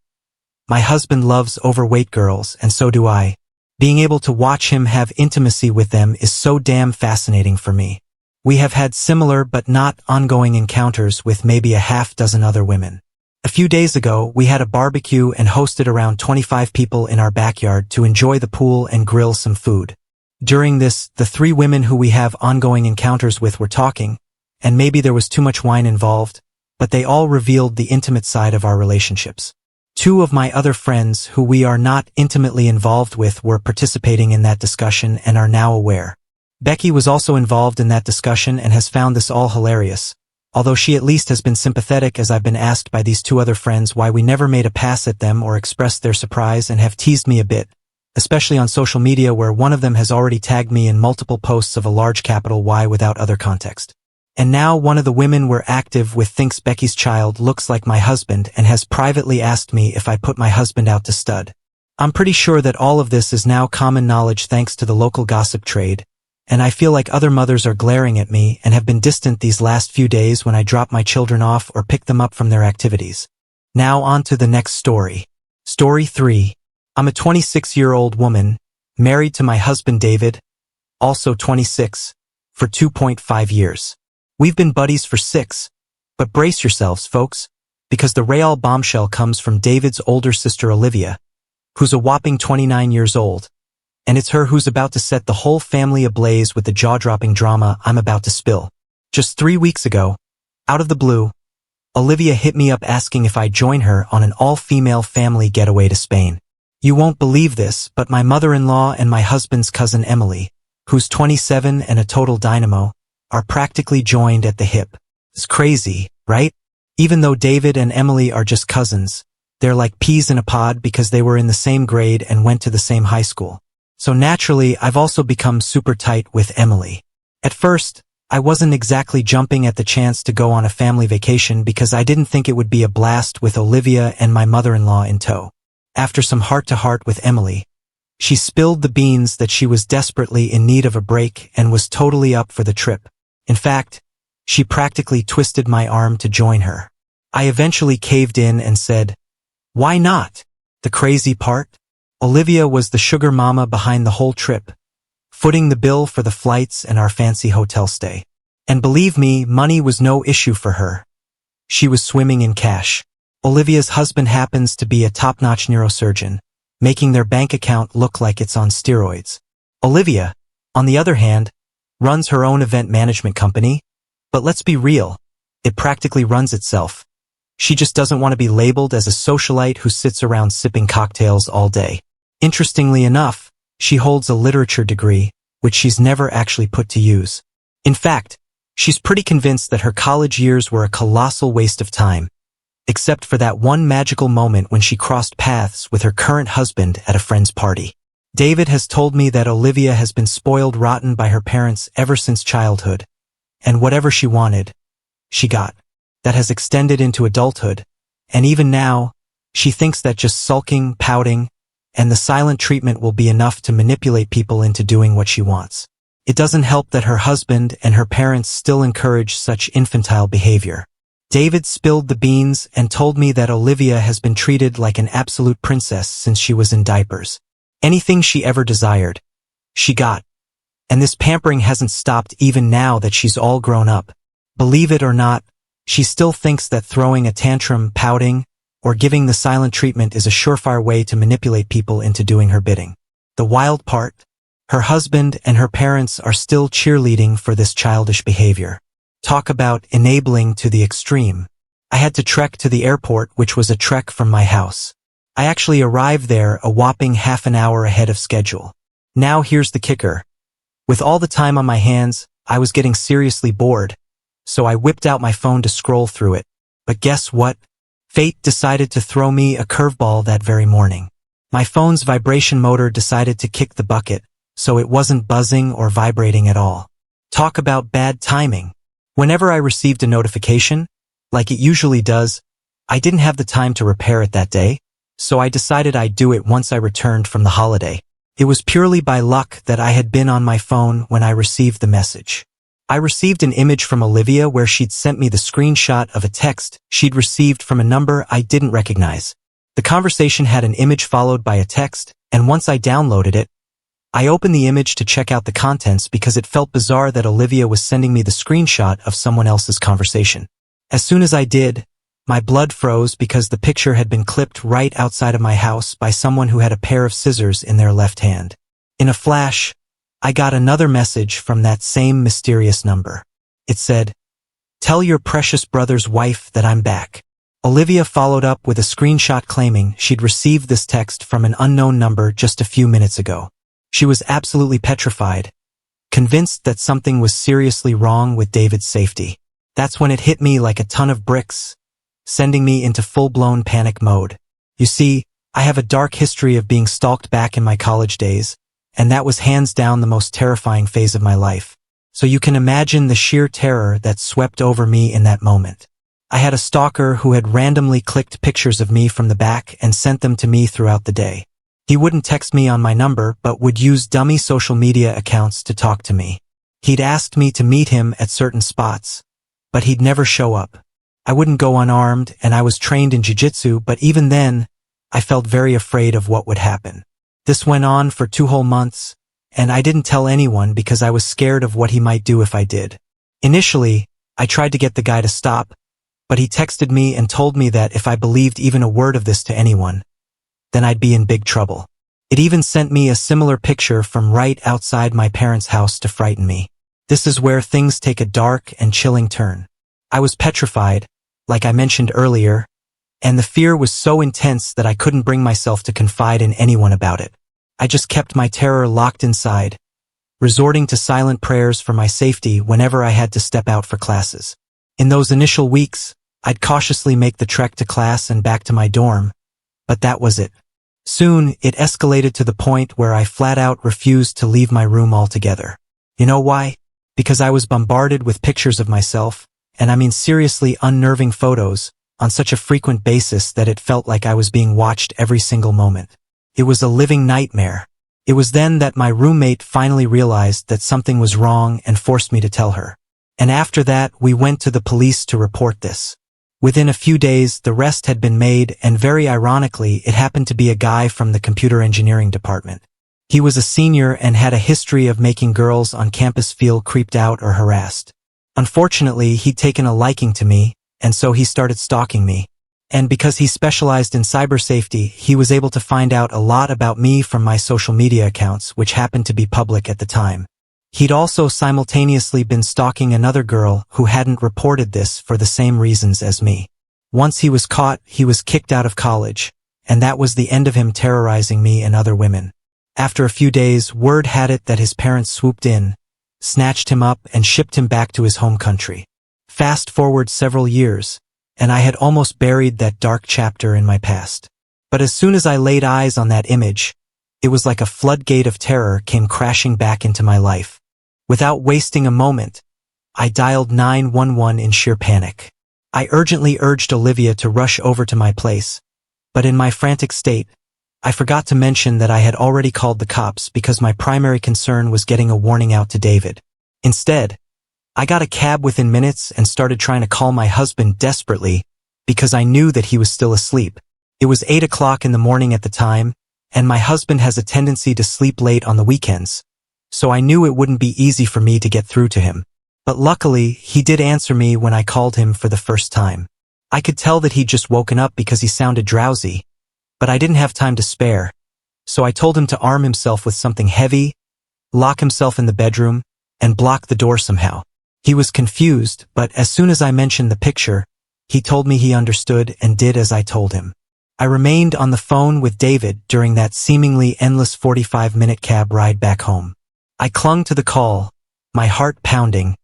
Speaker 1: My husband loves overweight girls, and so do I. Being able to watch him have intimacy with them is so damn fascinating for me. We have had similar but not ongoing encounters with maybe a half dozen other women. A few days ago, we had a barbecue and hosted around 25 people in our backyard to enjoy the pool and grill some food. During this, the 3 women who we have ongoing encounters with were talking, and maybe there was too much wine involved, but they all revealed the intimate side of our relationships. 2 of my other friends who we are not intimately involved with were participating in that discussion and are now aware. Becky was also involved in that discussion and has found this all hilarious, although she at least has been sympathetic as I've been asked by these 2 other friends why we never made a pass at them or expressed their surprise and have teased me a bit, especially on social media where one of them has already tagged me in multiple posts of a large capital Y without other context. And now one of the women we're active with thinks Becky's child looks like my husband and has privately asked me if I put my husband out to stud. I'm pretty sure that all of this is now common knowledge thanks to the local gossip trade, and I feel like other mothers are glaring at me and have been distant these last few days when I drop my children off or pick them up from their activities. Now on to the next story. Story 3. I'm a 26-year-old woman, married to my husband David, also 26, for 2.5 years. We've been buddies for 6, but brace yourselves, folks, because the real bombshell comes from David's older sister Olivia, who's a whopping 29 years old, and it's her who's about to set the whole family ablaze with the jaw-dropping drama I'm about to spill. Just 3 weeks ago, out of the blue, Olivia hit me up asking if I'd join her on an all-female family getaway to Spain. You won't believe this, but my mother-in-law and my husband's cousin Emily, who's 27 and a total dynamo, are practically joined at the hip. It's crazy, right? Even though David and Emily are just cousins, they're like peas in a pod because they were in the same grade and went to the same high school. So naturally, I've also become super tight with Emily. At first, I wasn't exactly jumping at the chance to go on a family vacation because I didn't think it would be a blast with Olivia and my mother-in-law in tow. After some heart-to-heart with Emily, she spilled the beans that she was desperately in need of a break and was totally up for the trip. In fact, she practically twisted my arm to join her. I eventually caved in and said, "Why not?" The crazy part? Olivia was the sugar mama behind the whole trip, footing the bill for the flights and our fancy hotel stay. And believe me, money was no issue for her. she was swimming in cash. Olivia's husband happens to be a top-notch neurosurgeon, making their bank account look like it's on steroids. Olivia, on the other hand, runs her own event management company, but let's be real, it practically runs itself. She just doesn't want to be labeled as a socialite who sits around sipping cocktails all day. Interestingly enough, she holds a literature degree, which she's never actually put to use. In fact, she's pretty convinced that her college years were a colossal waste of time, except for that one magical moment when she crossed paths with her current husband at a friend's party. David has told me that Olivia has been spoiled rotten by her parents ever since childhood, and whatever she wanted, she got. That has extended into adulthood, and even now, she thinks that just sulking, pouting, and the silent treatment will be enough to manipulate people into doing what she wants. It doesn't help that her husband and her parents still encourage such infantile behavior. David spilled the beans and told me that Olivia has been treated like an absolute princess since she was in diapers. Anything she ever desired, she got. And this pampering hasn't stopped even now that she's all grown up. Believe it or not, she still thinks that throwing a tantrum, pouting, or giving the silent treatment is a surefire way to manipulate people into doing her bidding. The wild part? Her husband and her parents are still cheerleading for this childish behavior. Talk about enabling to the extreme. I had to trek to the airport, which was a trek from my house. I actually arrived there a whopping half an hour ahead of schedule. Now here's the kicker. With all the time on my hands, I was getting seriously bored, so I whipped out my phone to scroll through it. But guess what? Fate decided to throw me a curveball that very morning. My phone's vibration motor decided to kick the bucket, so it wasn't buzzing or vibrating at all. Talk about bad timing. Whenever I received a notification, like it usually does, I didn't have the time to repair it that day, so I decided I'd do it once I returned from the holiday. It was purely by luck that I had been on my phone when I received the message. I received an image from Olivia where she'd sent me the screenshot of a text she'd received from a number I didn't recognize. The conversation had an image followed by a text, and once I downloaded it, I opened the image to check out the contents because it felt bizarre that Olivia was sending me the screenshot of someone else's conversation. As soon as I did, my blood froze because the picture had been clipped right outside of my house by someone who had a pair of scissors in their left hand. In a flash, I got another message from that same mysterious number. It said, "Tell your precious brother's wife that I'm back." Olivia followed up with a screenshot claiming she'd received this text from an unknown number just a few minutes ago. She was absolutely petrified, convinced that something was seriously wrong with David's safety. That's when it hit me like a ton of bricks, sending me into full-blown panic mode. You see, I have a dark history of being stalked back in my college days, and that was hands down the most terrifying phase of my life. So you can imagine the sheer terror that swept over me in that moment. I had a stalker who had randomly clicked pictures of me from the back and sent them to me throughout the day. He wouldn't text me on my number but would use dummy social media accounts to talk to me. He'd asked me to meet him at certain spots, but he'd never show up. I wouldn't go unarmed and I was trained in jiu-jitsu, but even then, I felt very afraid of what would happen. This went on for 2 whole months, and I didn't tell anyone because I was scared of what he might do if I did. Initially, I tried to get the guy to stop, but he texted me and told me that if I believed even a word of this to anyone, then I'd be in big trouble. It even sent me a similar picture from right outside my parents' house to frighten me. This is where things take a dark and chilling turn. I was petrified, like I mentioned earlier, and the fear was so intense that I couldn't bring myself to confide in anyone about it. I just kept my terror locked inside, resorting to silent prayers for my safety whenever I had to step out for classes. In those initial weeks, I'd cautiously make the trek to class and back to my dorm, but that was it. Soon, it escalated to the point where I flat out refused to leave my room altogether. You know why? Because I was bombarded with pictures of myself, and I mean seriously unnerving photos, on such a frequent basis that it felt like I was being watched every single moment. It was a living nightmare. It was then that my roommate finally realized that something was wrong and forced me to tell her. And after that, we went to the police to report this. Within a few days, the arrest had been made, and very ironically, it happened to be a guy from the computer engineering department. He was a senior and had a history of making girls on campus feel creeped out or harassed. Unfortunately, he'd taken a liking to me, and so he started stalking me. And because he specialized in cyber safety, he was able to find out a lot about me from my social media accounts, which happened to be public at the time. He'd also simultaneously been stalking another girl who hadn't reported this for the same reasons as me. Once he was caught, he was kicked out of college, and that was the end of him terrorizing me and other women. After a few days, word had it that his parents swooped in, snatched him up, and shipped him back to his home country. Fast forward several years, and I had almost buried that dark chapter in my past. But as soon as I laid eyes on that image, it was like a floodgate of terror came crashing back into my life. Without wasting a moment, I dialed 911 in sheer panic. I urgently urged Olivia to rush over to my place, but in my frantic state, I forgot to mention that I had already called the cops because my primary concern was getting a warning out to David. Instead, I got a cab within minutes and started trying to call my husband desperately because I knew that he was still asleep. It was 8 o'clock in the morning at the time, and my husband has a tendency to sleep late on the weekends, so I knew it wouldn't be easy for me to get through to him. But luckily, he did answer me when I called him for the first time. I could tell that he'd just woken up because he sounded drowsy, but I didn't have time to spare, so I told him to arm himself with something heavy, lock himself in the bedroom, and block the door somehow. He was confused, but as soon as I mentioned the picture, he told me he understood and did as I told him. I remained on the phone with David during that seemingly endless 45-minute cab ride back home. I clung to the call, my heart pounding,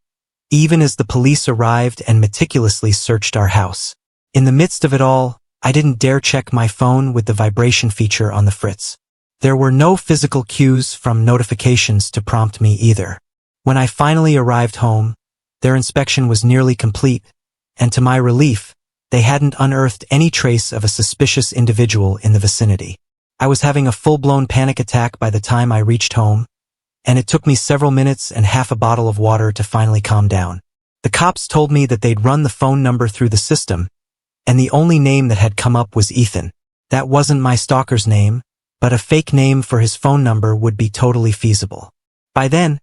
Speaker 1: even as the police arrived and meticulously searched our house. In the midst of it all, I didn't dare check my phone with the vibration feature on the fritz. There were no physical cues from notifications to prompt me either. When I finally arrived home, their inspection was nearly complete, and to my relief, they hadn't unearthed any trace of a suspicious individual in the vicinity. I was having a full-blown panic attack by the time I reached home, and it took me several minutes and half a bottle of water to finally calm down. The cops told me that they'd run the phone number through the system, and the only name that had come up was Ethan. That wasn't my stalker's name, but a fake name for his phone number would be totally feasible. By then,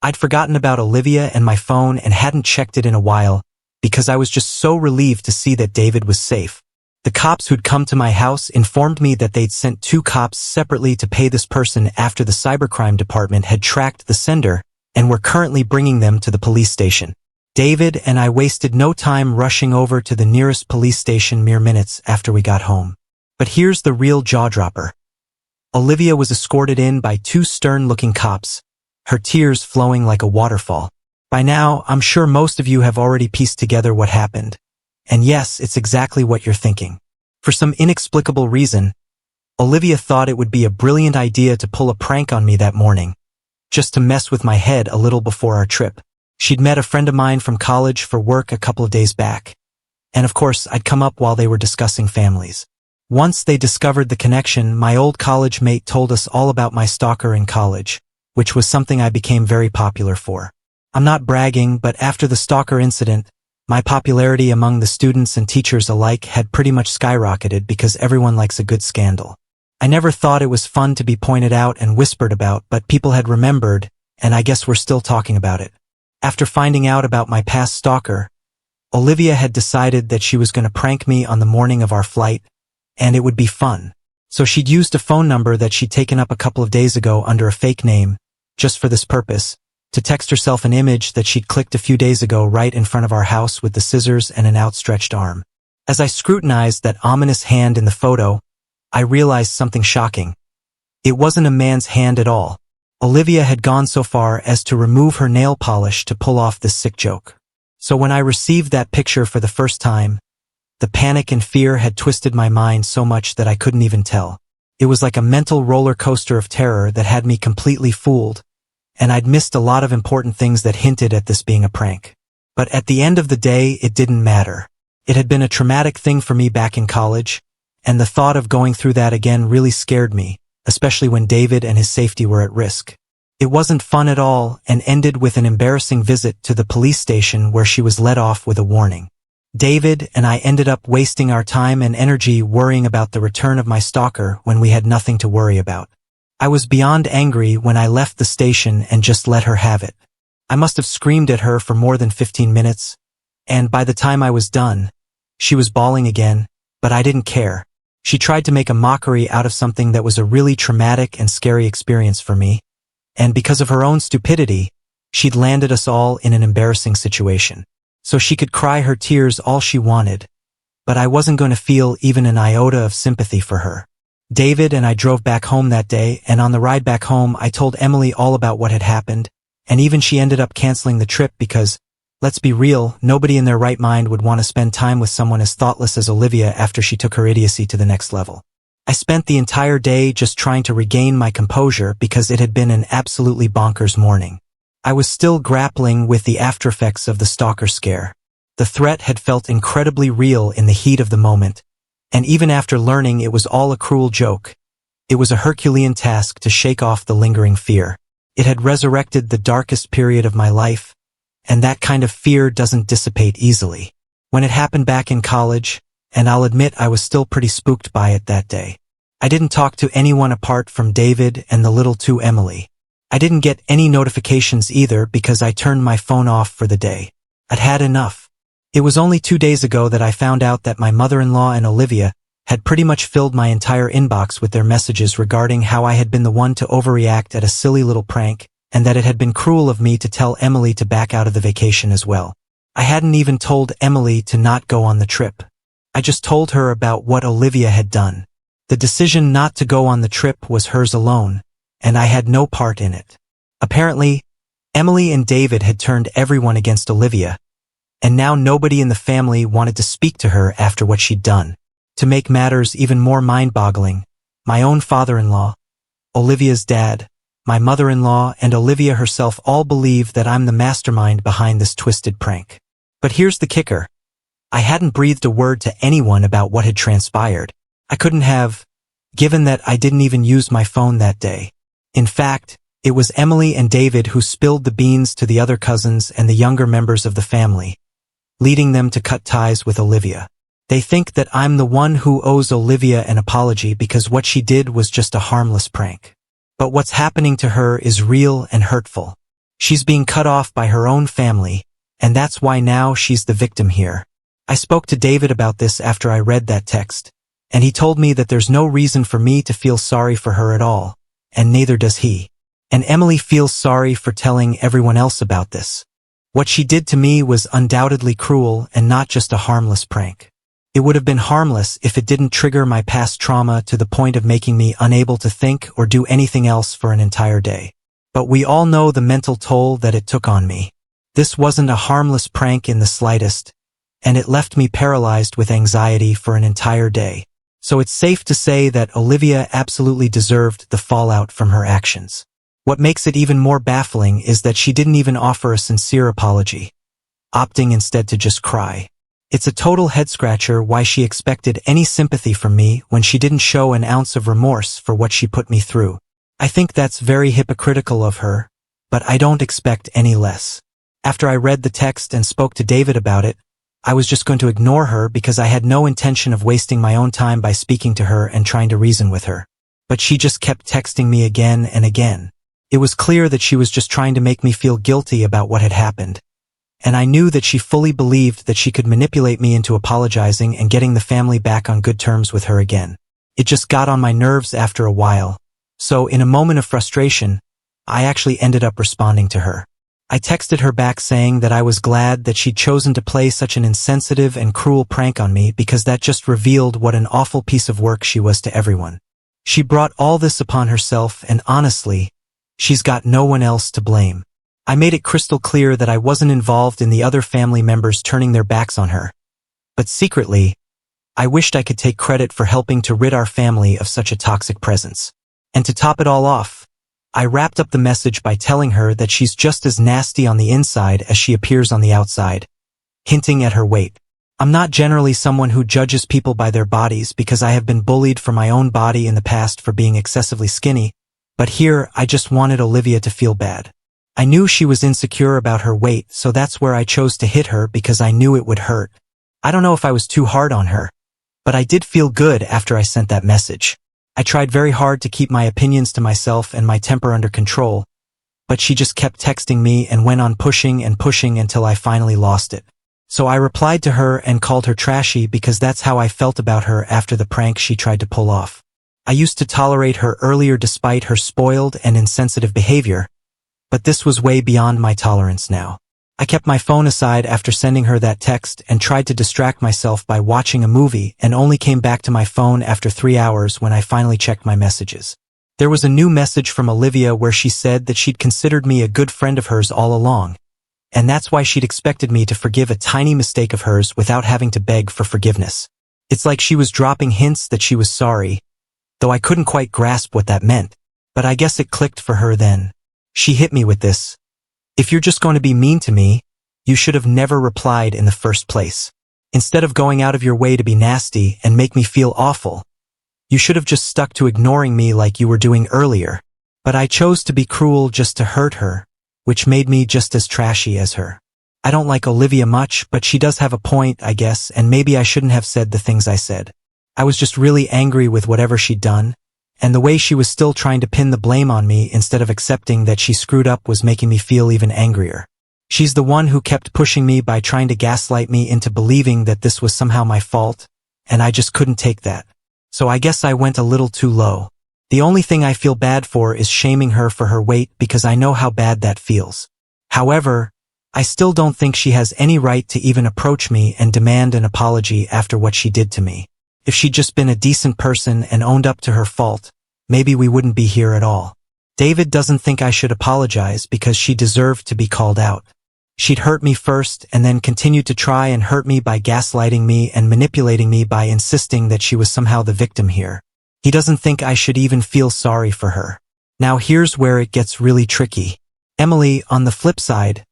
Speaker 1: I'd forgotten about Olivia and my phone and hadn't checked it in a while because I was just so relieved to see that David was safe. The cops who'd come to my house informed me that they'd sent 2 cops separately to pay this person after the cybercrime department had tracked the sender and were currently bringing them to the police station. David and I wasted no time rushing over to the nearest police station mere minutes after we got home. But here's the real jaw-dropper. Olivia was escorted in by 2 stern-looking cops, her tears flowing like a waterfall. By now, I'm sure most of you have already pieced together what happened. And yes, it's exactly what you're thinking. For some inexplicable reason, Olivia thought it would be a brilliant idea to pull a prank on me that morning, just to mess with my head a little before our trip. She'd met a friend of mine from college for work a couple of days back, and of course, I'd come up while they were discussing families. Once they discovered the connection, my old college mate told us all about my stalker in college, which was something I became very popular for. I'm not bragging, but after the stalker incident, my popularity among the students and teachers alike had pretty much skyrocketed because everyone likes a good scandal. I never thought it was fun to be pointed out and whispered about, but people had remembered, and I guess we're still talking about it. After finding out about my past stalker, Olivia had decided that she was going to prank me on the morning of our flight, and it would be fun. So she'd used a phone number that she'd taken up a couple of days ago under a fake name, just for this purpose, to text herself an image that she'd clicked a few days ago right in front of our house with the scissors and an outstretched arm. As I scrutinized that ominous hand in the photo, I realized something shocking. It wasn't a man's hand at all. Olivia had gone so far as to remove her nail polish to pull off this sick joke. So when I received that picture for the first time, the panic and fear had twisted my mind so much that I couldn't even tell. It was like a mental roller coaster of terror that had me completely fooled, and I'd missed a lot of important things that hinted at this being a prank. But at the end of the day, it didn't matter. It had been a traumatic thing for me back in college, and the thought of going through that again really scared me, especially when David and his safety were at risk. It wasn't fun at all and ended with an embarrassing visit to the police station where she was let off with a warning. David and I ended up wasting our time and energy worrying about the return of my stalker when we had nothing to worry about. I was beyond angry when I left the station and just let her have it. I must have screamed at her for more than 15 minutes, And by the time I was done, she was bawling again, but I didn't care. She tried to make a mockery out of something that was a really traumatic and scary experience for me, and because of her own stupidity, she'd landed us all in an embarrassing situation. So she could cry her tears all she wanted, but I wasn't going to feel even an iota of sympathy for her. David and I drove back home that day, and on the ride back home I told Emily all about what had happened, and even she ended up canceling the trip because, let's be real, nobody in their right mind would want to spend time with someone as thoughtless as Olivia after she took her idiocy to the next level. I spent the entire day just trying to regain my composure because it had been an absolutely bonkers morning. I was still grappling with the aftereffects of the stalker scare. The threat had felt incredibly real in the heat of the moment, and even after learning it was all a cruel joke, it was a Herculean task to shake off the lingering fear. It had resurrected the darkest period of my life, and that kind of fear doesn't dissipate easily. When it happened back in college, and I'll admit I was still pretty spooked by it that day, I didn't talk to anyone apart from David and the little two Emily. I didn't get any notifications either because I turned my phone off for the day. I'd had enough. It was only 2 days ago that I found out that my mother-in-law and Olivia had pretty much filled my entire inbox with their messages regarding how I had been the one to overreact at a silly little prank, and that it had been cruel of me to tell Emily to back out of the vacation as well. I hadn't even told Emily to not go on the trip. I just told her about what Olivia had done. The decision not to go on the trip was hers alone, and I had no part in it. Apparently, Emily and David had turned everyone against Olivia, and now nobody in the family wanted to speak to her after what she'd done. To make matters even more mind-boggling, my own father-in-law, Olivia's dad, my mother-in-law, and Olivia herself all believe that I'm the mastermind behind this twisted prank. But here's the kicker. I hadn't breathed a word to anyone about what had transpired. I couldn't have, given that I didn't even use my phone that day. In fact, it was Emily and David who spilled the beans to the other cousins and the younger members of the family, leading them to cut ties with Olivia. They think that I'm the one who owes Olivia an apology because what she did was just a harmless prank. But what's happening to her is real and hurtful. She's being cut off by her own family, and that's why now she's the victim here. I spoke to David about this after I read that text, and he told me that there's no reason for me to feel sorry for her at all, and neither does he. And Emily feels sorry for telling everyone else about this. What she did to me was undoubtedly cruel and not just a harmless prank. It would have been harmless if it didn't trigger my past trauma to the point of making me unable to think or do anything else for an entire day. But we all know the mental toll that it took on me. This wasn't a harmless prank in the slightest, and it left me paralyzed with anxiety for an entire day. So it's safe to say that Olivia absolutely deserved the fallout from her actions. What makes it even more baffling is that she didn't even offer a sincere apology, opting instead to just cry. It's a total head-scratcher why she expected any sympathy from me when she didn't show an ounce of remorse for what she put me through. I think that's very hypocritical of her, but I don't expect any less. After I read the text and spoke to David about it, I was just going to ignore her because I had no intention of wasting my own time by speaking to her and trying to reason with her. But she just kept texting me again and again. It was clear that she was just trying to make me feel guilty about what had happened. And I knew that she fully believed that she could manipulate me into apologizing and getting the family back on good terms with her again. It just got on my nerves after a while. So in a moment of frustration, I actually ended up responding to her. I texted her back saying that I was glad that she'd chosen to play such an insensitive and cruel prank on me because that just revealed what an awful piece of work she was to everyone. She brought all this upon herself, and honestly, she's got no one else to blame. I made it crystal clear that I wasn't involved in the other family members turning their backs on her. But secretly, I wished I could take credit for helping to rid our family of such a toxic presence. And to top it all off, I wrapped up the message by telling her that she's just as nasty on the inside as she appears on the outside, hinting at her weight. I'm not generally someone who judges people by their bodies because I have been bullied for my own body in the past for being excessively skinny, but here I just wanted Olivia to feel bad. I knew she was insecure about her weight, so that's where I chose to hit her because I knew it would hurt. I don't know if I was too hard on her, but I did feel good after I sent that message. I tried very hard to keep my opinions to myself and my temper under control, but she just kept texting me and went on pushing and pushing until I finally lost it. So I replied to her and called her trashy because that's how I felt about her after the prank she tried to pull off. I used to tolerate her earlier despite her spoiled and insensitive behavior, but this was way beyond my tolerance now. I kept my phone aside after sending her that text and tried to distract myself by watching a movie and only came back to my phone after 3 hours when I finally checked my messages. There was a new message from Olivia where she said that she'd considered me a good friend of hers all along, and that's why she'd expected me to forgive a tiny mistake of hers without having to beg for forgiveness. It's like she was dropping hints that she was sorry, though I couldn't quite grasp what that meant. But I guess it clicked for her then. She hit me with this. If you're just going to be mean to me, you should have never replied in the first place. Instead of going out of your way to be nasty and make me feel awful, you should have just stuck to ignoring me like you were doing earlier. But I chose to be cruel just to hurt her, which made me just as trashy as her. I don't like Olivia much, but she does have a point, I guess, and maybe I shouldn't have said the things I said. I was just really angry with whatever she'd done, and the way she was still trying to pin the blame on me instead of accepting that she screwed up was making me feel even angrier. She's the one who kept pushing me by trying to gaslight me into believing that this was somehow my fault, and I just couldn't take that. So I guess I went a little too low. The only thing I feel bad for is shaming her for her weight because I know how bad that feels. However, I still don't think she has any right to even approach me and demand an apology after what she did to me. If she'd just been a decent person and owned up to her fault, maybe we wouldn't be here at all. David doesn't think I should apologize because she deserved to be called out. She'd hurt me first and then continued to try and hurt me by gaslighting me and manipulating me by insisting that she was somehow the victim here. He doesn't think I should even feel sorry for her. Now here's where it gets really tricky. Emily, on the flip side,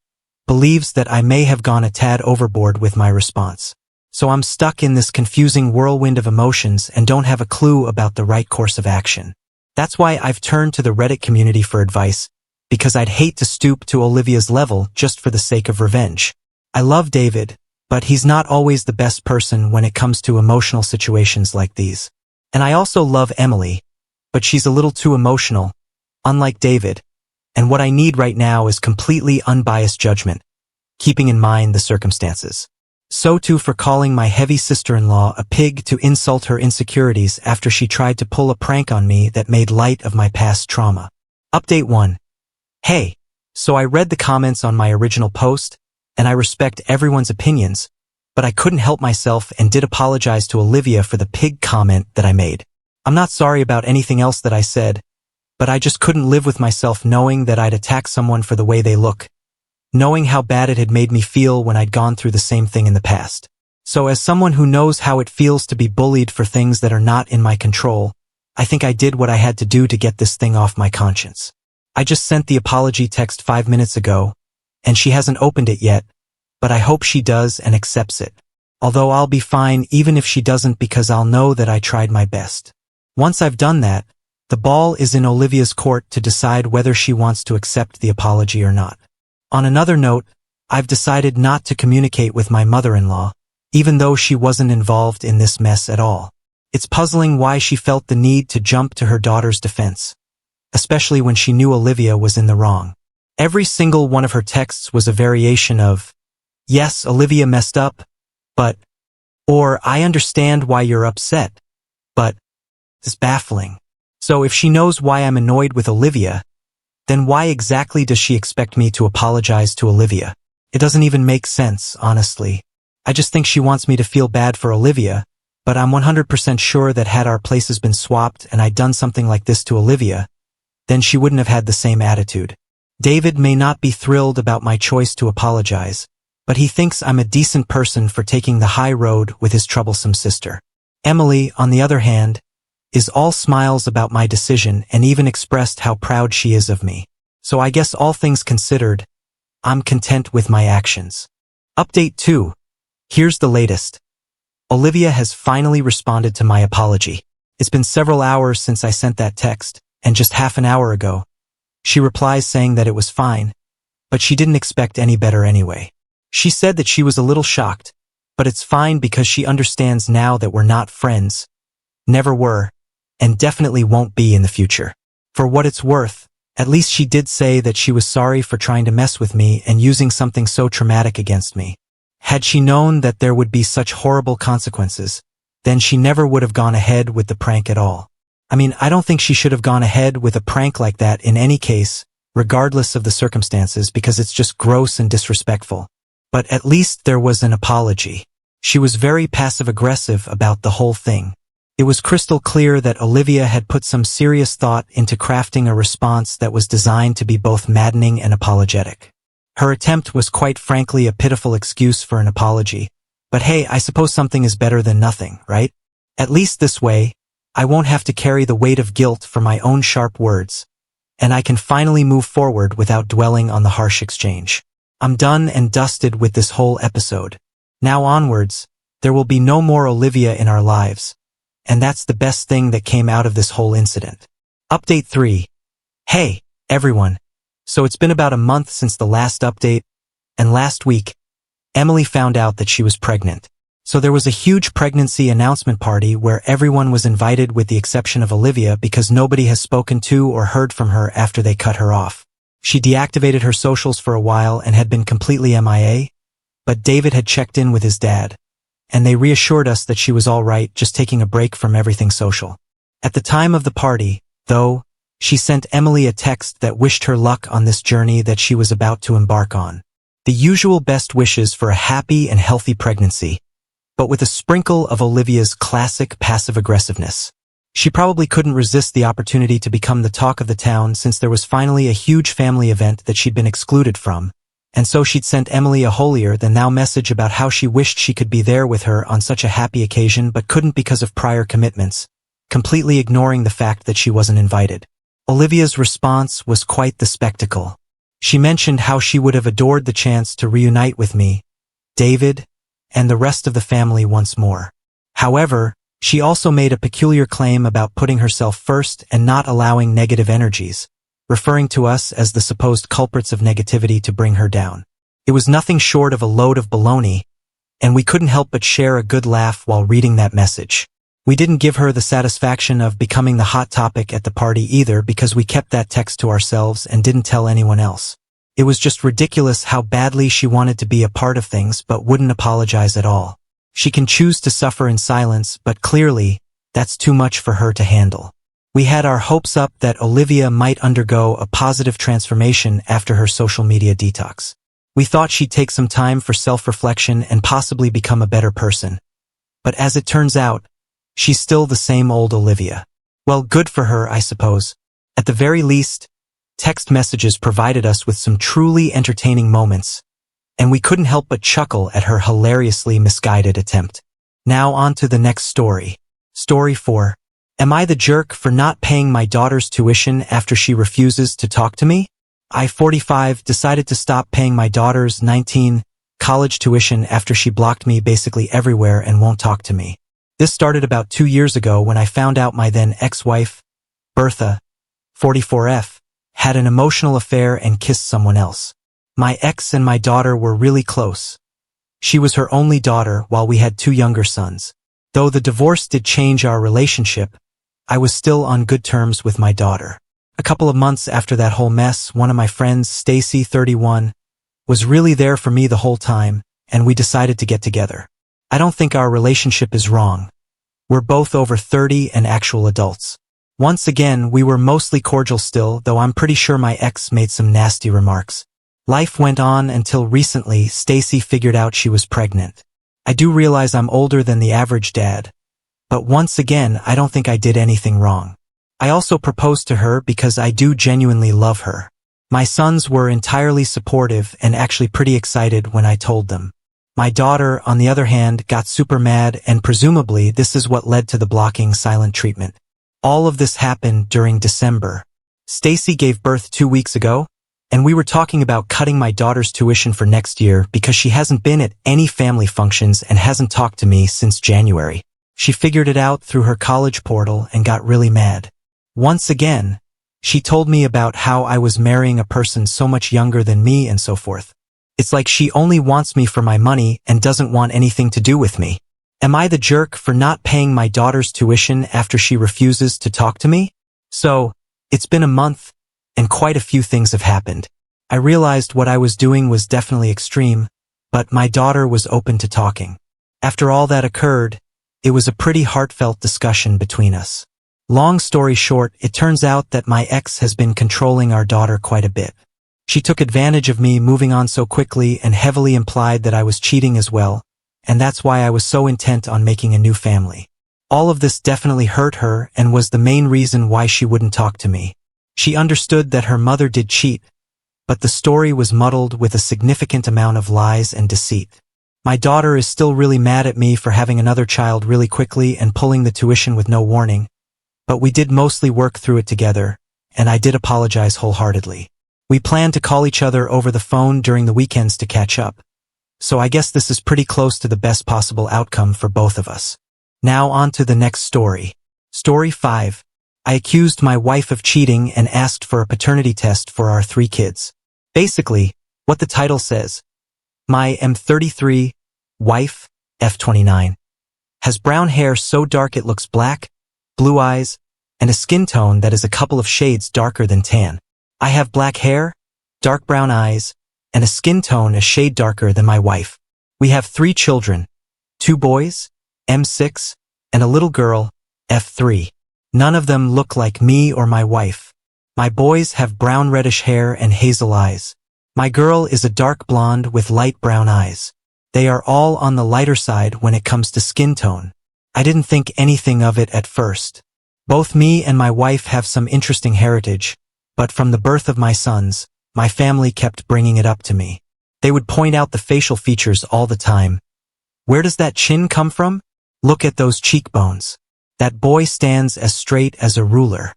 Speaker 1: believes that I may have gone a tad overboard with my response. So I'm stuck in this confusing whirlwind of emotions and don't have a clue about the right course of action. That's why I've turned to the Reddit community for advice, because I'd hate to stoop to Olivia's level just for the sake of revenge. I love David, but he's not always the best person when it comes to emotional situations like these. And I also love Emily, but she's a little too emotional, unlike David, and what I need right now is completely unbiased judgment, keeping in mind the circumstances. So too for calling my heavy sister-in-law a pig to insult her insecurities after she tried to pull a prank on me that made light of my past trauma. Update 1. Hey, so I read the comments on my original post, and I respect everyone's opinions, but I couldn't help myself and did apologize to Olivia for the pig comment that I made. I'm not sorry about anything else that I said, but I just couldn't live with myself knowing that I'd attack someone for the way they look, knowing how bad it had made me feel when I'd gone through the same thing in the past. So as someone who knows how it feels to be bullied for things that are not in my control, I think I did what I had to do to get this thing off my conscience. I just sent the apology text 5 minutes ago, and she hasn't opened it yet, but I hope she does and accepts it. Although I'll be fine even if she doesn't because I'll know that I tried my best. Once I've done that, the ball is in Olivia's court to decide whether she wants to accept the apology or not. On another note, I've decided not to communicate with my mother-in-law, even though she wasn't involved in this mess at all. It's puzzling why she felt the need to jump to her daughter's defense, especially when she knew Olivia was in the wrong. Every single one of her texts was a variation of, "Yes, Olivia messed up, but," or "I understand why you're upset, but," it's baffling. So if she knows why I'm annoyed with Olivia, then why exactly does she expect me to apologize to Olivia? It doesn't even make sense, honestly. I just think she wants me to feel bad for Olivia, but I'm 100% sure that had our places been swapped and I'd done something like this to Olivia, then she wouldn't have had the same attitude. David may not be thrilled about my choice to apologize, but he thinks I'm a decent person for taking the high road with his troublesome sister. Emily, on the other hand, is all smiles about my decision and even expressed how proud she is of me. So I guess all things considered, I'm content with my actions. Update 2. Here's the latest. Olivia has finally responded to my apology. It's been several hours since I sent that text, and just half an hour ago, she replies saying that it was fine, but she didn't expect any better anyway. She said that she was a little shocked, but it's fine because she understands now that we're not friends, never were, and definitely won't be in the future. For what it's worth, at least she did say that she was sorry for trying to mess with me and using something so traumatic against me. Had she known that there would be such horrible consequences, then she never would have gone ahead with the prank at all. I mean, I don't think she should have gone ahead with a prank like that in any case, regardless of the circumstances, because it's just gross and disrespectful. But at least there was an apology. She was very passive-aggressive about the whole thing. It was crystal clear that Olivia had put some serious thought into crafting a response that was designed to be both maddening and apologetic. Her attempt was quite frankly a pitiful excuse for an apology. But hey, I suppose something is better than nothing, right? At least this way, I won't have to carry the weight of guilt for my own sharp words, and I can finally move forward without dwelling on the harsh exchange. I'm done and dusted with this whole episode. Now onwards, there will be no more Olivia in our lives, and that's the best thing that came out of this whole incident. Update 3. Hey, everyone. So it's been about a month since the last update, and last week, Emily found out that she was pregnant. So there was a huge pregnancy announcement party where everyone was invited with the exception of Olivia because nobody has spoken to or heard from her after they cut her off. She deactivated her socials for a while and had been completely MIA, but David had checked in with his dad, and they reassured us that she was all right, just taking a break from everything social. At the time of the party, though, she sent Emily a text that wished her luck on this journey that she was about to embark on. The usual best wishes for a happy and healthy pregnancy, but with a sprinkle of Olivia's classic passive-aggressiveness. She probably couldn't resist the opportunity to become the talk of the town since there was finally a huge family event that she'd been excluded from, and so she'd sent Emily a holier-than-thou message about how she wished she could be there with her on such a happy occasion but couldn't because of prior commitments, completely ignoring the fact that she wasn't invited. Olivia's response was quite the spectacle. She mentioned how she would have adored the chance to reunite with me, David, and the rest of the family once more. However, she also made a peculiar claim about putting herself first and not allowing negative energies, referring to us as the supposed culprits of negativity to bring her down. It was nothing short of a load of baloney, and we couldn't help but share a good laugh while reading that message. We didn't give her the satisfaction of becoming the hot topic at the party either because we kept that text to ourselves and didn't tell anyone else. It was just ridiculous how badly she wanted to be a part of things but wouldn't apologize at all. She can choose to suffer in silence, but clearly, that's too much for her to handle. We had our hopes up that Olivia might undergo a positive transformation after her social media detox. We thought she'd take some time for self-reflection and possibly become a better person. But as it turns out, she's still the same old Olivia. Well, good for her, I suppose. At the very least, text messages provided us with some truly entertaining moments, and we couldn't help but chuckle at her hilariously misguided attempt. Now on to the next story. Story 4. Am I the jerk for not paying my daughter's tuition after she refuses to talk to me? I, 45, decided to stop paying my daughter's 19 college tuition after she blocked me basically everywhere and won't talk to me. This started about 2 years ago when I found out my then ex-wife, Bertha, 44F, had an emotional affair and kissed someone else. My ex and my daughter were really close. She was her only daughter while we had 2 younger sons. Though the divorce did change our relationship, I was still on good terms with my daughter. A couple of months after that whole mess, one of my friends, Stacy, 31, was really there for me the whole time, and we decided to get together. I don't think our relationship is wrong. We're both over 30 and actual adults. Once again, we were mostly cordial still, though I'm pretty sure my ex made some nasty remarks. Life went on until recently Stacy figured out she was pregnant. I do realize I'm older than the average dad, but once again, I don't think I did anything wrong. I also proposed to her because I do genuinely love her. My sons were entirely supportive and actually pretty excited when I told them. My daughter, on the other hand, got super mad, and presumably this is what led to the blocking silent treatment. All of this happened during December. Stacy gave birth 2 weeks ago, and we were talking about cutting my daughter's tuition for next year because she hasn't been at any family functions and hasn't talked to me since January. She figured it out through her college portal and got really mad. Once again, she told me about how I was marrying a person so much younger than me and so forth. It's like she only wants me for my money and doesn't want anything to do with me. Am I the jerk for not paying my daughter's tuition after she refuses to talk to me? So, it's been a month, and quite a few things have happened. I realized what I was doing was definitely extreme, but my daughter was open to talking. After all that occurred, it was a pretty heartfelt discussion between us. Long story short, it turns out that my ex has been controlling our daughter quite a bit. She took advantage of me moving on so quickly and heavily implied that I was cheating as well, and that's why I was so intent on making a new family. All of this definitely hurt her and was the main reason why she wouldn't talk to me. She understood that her mother did cheat, but the story was muddled with a significant amount of lies and deceit. My daughter is still really mad at me for having another child really quickly and pulling the tuition with no warning, but we did mostly work through it together, and I did apologize wholeheartedly. We planned to call each other over the phone during the weekends to catch up, so I guess this is pretty close to the best possible outcome for both of us. Now on to the next story. Story 5. I accused my wife of cheating and asked for a paternity test for our 3 kids. Basically, what the title says, my M33 wife, F29, has brown hair so dark it looks black, blue eyes, and a skin tone that is a couple of shades darker than tan. I have black hair, dark brown eyes, and a skin tone a shade darker than my wife. We have 3 children, 2 boys, M6, and a little girl, F3. None of them look like me or my wife. My boys have brown reddish hair and hazel eyes. My girl is a dark blonde with light brown eyes. They are all on the lighter side when it comes to skin tone. I didn't think anything of it at first. Both me and my wife have some interesting heritage, but from the birth of my sons, my family kept bringing it up to me. They would point out the facial features all the time. Where does that chin come from? Look at those cheekbones. That boy stands as straight as a ruler.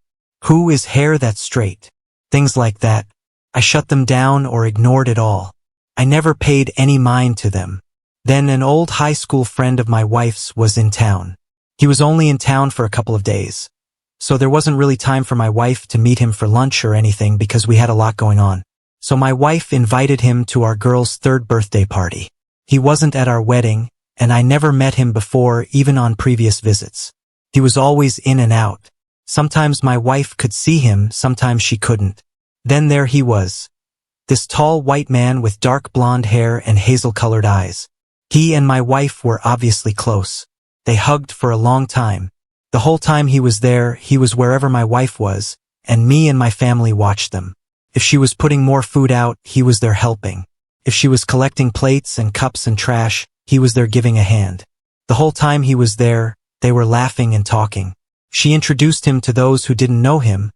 Speaker 1: Who is hair that straight? Things like that. I shut them down or ignored it all. I never paid any mind to them. Then an old high school friend of my wife's was in town. He was only in town for a couple of days, so there wasn't really time for my wife to meet him for lunch or anything because we had a lot going on. So my wife invited him to our girl's 3rd birthday party. He wasn't at our wedding, and I never met him before, even on previous visits. He was always in and out. Sometimes my wife could see him, sometimes she couldn't. Then there he was. This tall white man with dark blonde hair and hazel-colored eyes. He and my wife were obviously close. They hugged for a long time. The whole time he was there, he was wherever my wife was, and me and my family watched them. If she was putting more food out, he was there helping. If she was collecting plates and cups and trash, he was there giving a hand. The whole time he was there, they were laughing and talking. She introduced him to those who didn't know him,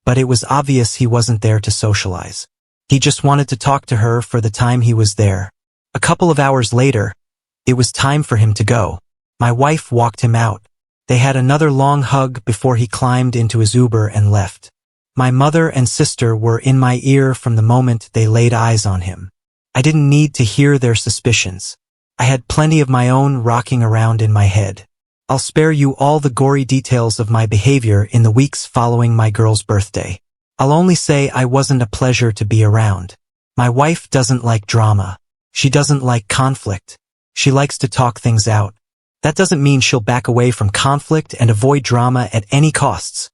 Speaker 1: but it was obvious he wasn't there to socialize. He just wanted to talk to her for the time he was there. A couple of hours later, it was time for him to go. My wife walked him out. They had another long hug before he climbed into his Uber and left. My mother and sister were in my ear from the moment they laid eyes on him. I didn't need to hear their suspicions. I had plenty of my own rocking around in my head. I'll spare you all the gory details of my behavior in the weeks following my girl's birthday. I'll only say I wasn't a pleasure to be around. My wife doesn't like drama. She doesn't like conflict. She likes to talk things out. That doesn't mean she'll back away from conflict and avoid drama at any costs,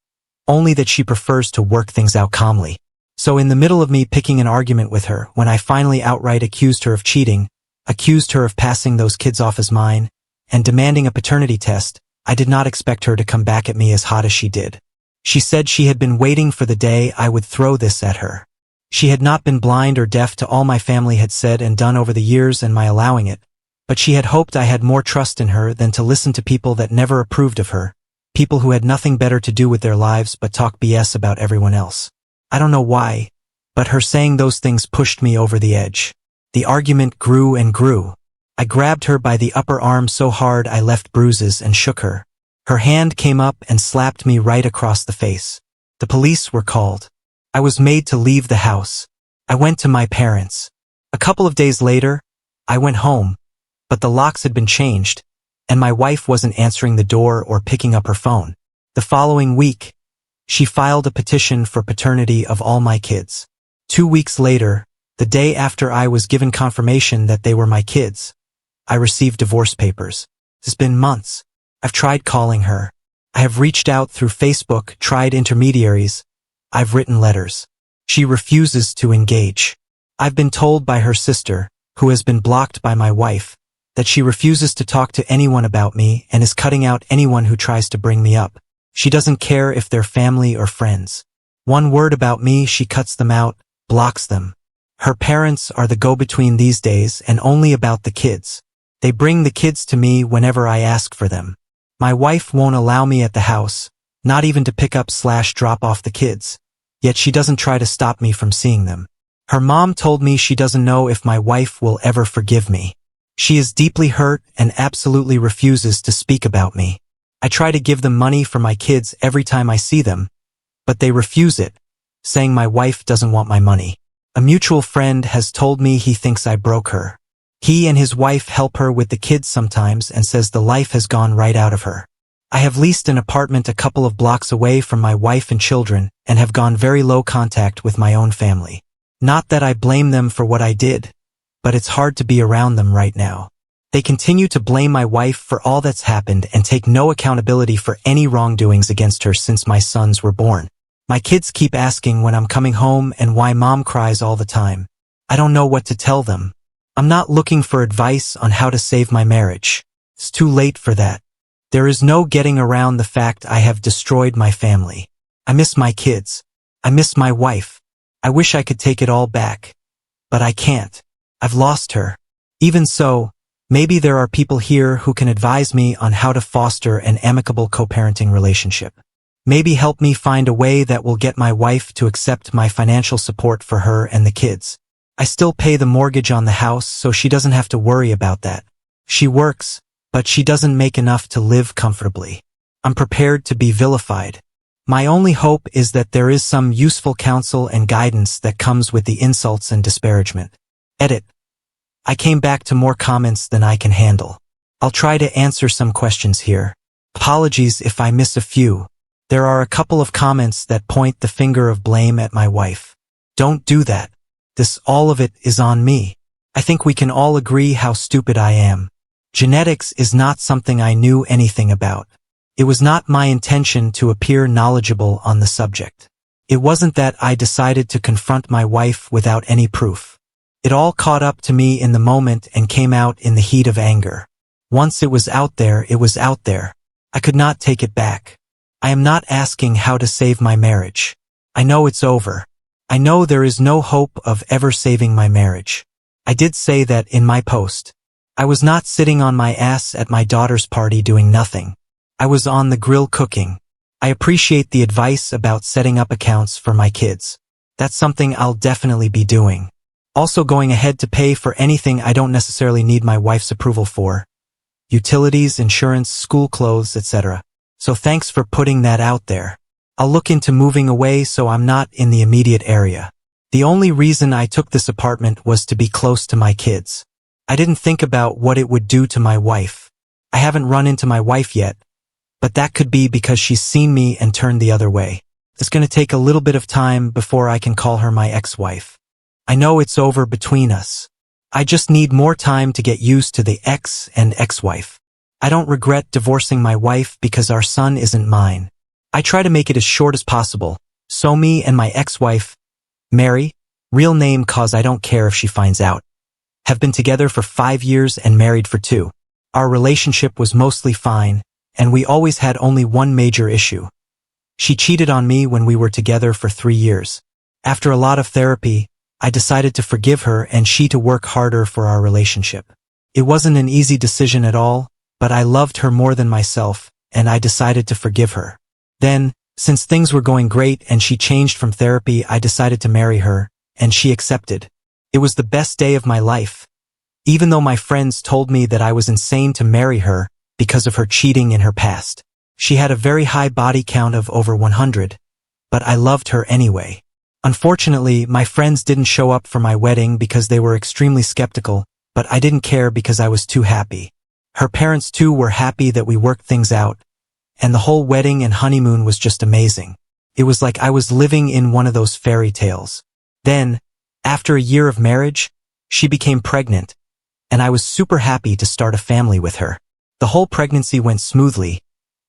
Speaker 1: only that she prefers to work things out calmly. So in the middle of me picking an argument with her, when I finally outright accused her of cheating, accused her of passing those kids off as mine, and demanding a paternity test, I did not expect her to come back at me as hot as she did. She said she had been waiting for the day I would throw this at her. She had not been blind or deaf to all my family had said and done over the years and my allowing it, but she had hoped I had more trust in her than to listen to people that never approved of her, people who had nothing better to do with their lives but talk BS about everyone else. I don't know why, but her saying those things pushed me over the edge. The argument grew and grew. I grabbed her by the upper arm so hard I left bruises and shook her. Her hand came up and slapped me right across the face. The police were called. I was made to leave the house. I went to my parents. A couple of days later, I went home, but the locks had been changed, and my wife wasn't answering the door or picking up her phone. The following week, she filed a petition for paternity of all my kids. 2 weeks later, the day after I was given confirmation that they were my kids, I received divorce papers. It's been months. I've tried calling her. I have reached out through Facebook, tried intermediaries. I've written letters. She refuses to engage. I've been told by her sister, who has been blocked by my wife, that she refuses to talk to anyone about me and is cutting out anyone who tries to bring me up. She doesn't care if they're family or friends. One word about me, she cuts them out, blocks them. Her parents are the go-between these days and only about the kids. They bring the kids to me whenever I ask for them. My wife won't allow me at the house, not even to pick up/drop off the kids. Yet she doesn't try to stop me from seeing them. Her mom told me she doesn't know if my wife will ever forgive me. She is deeply hurt and absolutely refuses to speak about me. I try to give them money for my kids every time I see them, but they refuse it, saying my wife doesn't want my money. A mutual friend has told me he thinks I broke her. He and his wife help her with the kids sometimes and says the life has gone right out of her. I have leased an apartment a couple of blocks away from my wife and children and have gone very low contact with my own family. Not that I blame them for what I did, but it's hard to be around them right now. They continue to blame my wife for all that's happened and take no accountability for any wrongdoings against her since my sons were born. My kids keep asking when I'm coming home and why mom cries all the time. I don't know what to tell them. I'm not looking for advice on how to save my marriage. It's too late for that. There is no getting around the fact I have destroyed my family. I miss my kids. I miss my wife. I wish I could take it all back. But I can't. I've lost her. Even so, maybe there are people here who can advise me on how to foster an amicable co-parenting relationship. Maybe help me find a way that will get my wife to accept my financial support for her and the kids. I still pay the mortgage on the house, so she doesn't have to worry about that. She works, but she doesn't make enough to live comfortably. I'm prepared to be vilified. My only hope is that there is some useful counsel and guidance that comes with the insults and disparagement. Edit. I came back to more comments than I can handle. I'll try to answer some questions here. Apologies if I miss a few. There are a couple of comments that point the finger of blame at my wife. Don't do that. All of it is on me. I think we can all agree how stupid I am. Genetics is not something I knew anything about. It was not my intention to appear knowledgeable on the subject. It wasn't that I decided to confront my wife without any proof. It all caught up to me in the moment and came out in the heat of anger. Once it was out there, it was out there. I could not take it back. I am not asking how to save my marriage. I know it's over. I know there is no hope of ever saving my marriage. I did say that in my post. I was not sitting on my ass at my daughter's party doing nothing. I was on the grill cooking. I appreciate the advice about setting up accounts for my kids. That's something I'll definitely be doing. Also going ahead to pay for anything I don't necessarily need my wife's approval for. Utilities, insurance, school clothes, etc. So thanks for putting that out there. I'll look into moving away so I'm not in the immediate area. The only reason I took this apartment was to be close to my kids. I didn't think about what it would do to my wife. I haven't run into my wife yet, but that could be because she's seen me and turned the other way. It's going to take a little bit of time before I can call her my ex-wife. I know it's over between us. I just need more time to get used to the ex and ex-wife. I don't regret divorcing my wife because our son isn't mine. I try to make it as short as possible. So me and my ex-wife, Mary, real name cause I don't care if she finds out, have been together for 5 years and married for 2. Our relationship was mostly fine, and we always had only one major issue. She cheated on me when we were together for 3 years. After a lot of therapy, I decided to forgive her and she to work harder for our relationship. It wasn't an easy decision at all, but I loved her more than myself, and I decided to forgive her. Then, since things were going great and she changed from therapy, I decided to marry her, and she accepted. It was the best day of my life. Even though my friends told me that I was insane to marry her because of her cheating in her past. She had a very high body count of over 100, but I loved her anyway. Unfortunately, my friends didn't show up for my wedding because they were extremely skeptical, but I didn't care because I was too happy. Her parents too were happy that we worked things out, and the whole wedding and honeymoon was just amazing. It was like I was living in one of those fairy tales. Then, after a year of marriage, she became pregnant, and I was super happy to start a family with her. The whole pregnancy went smoothly,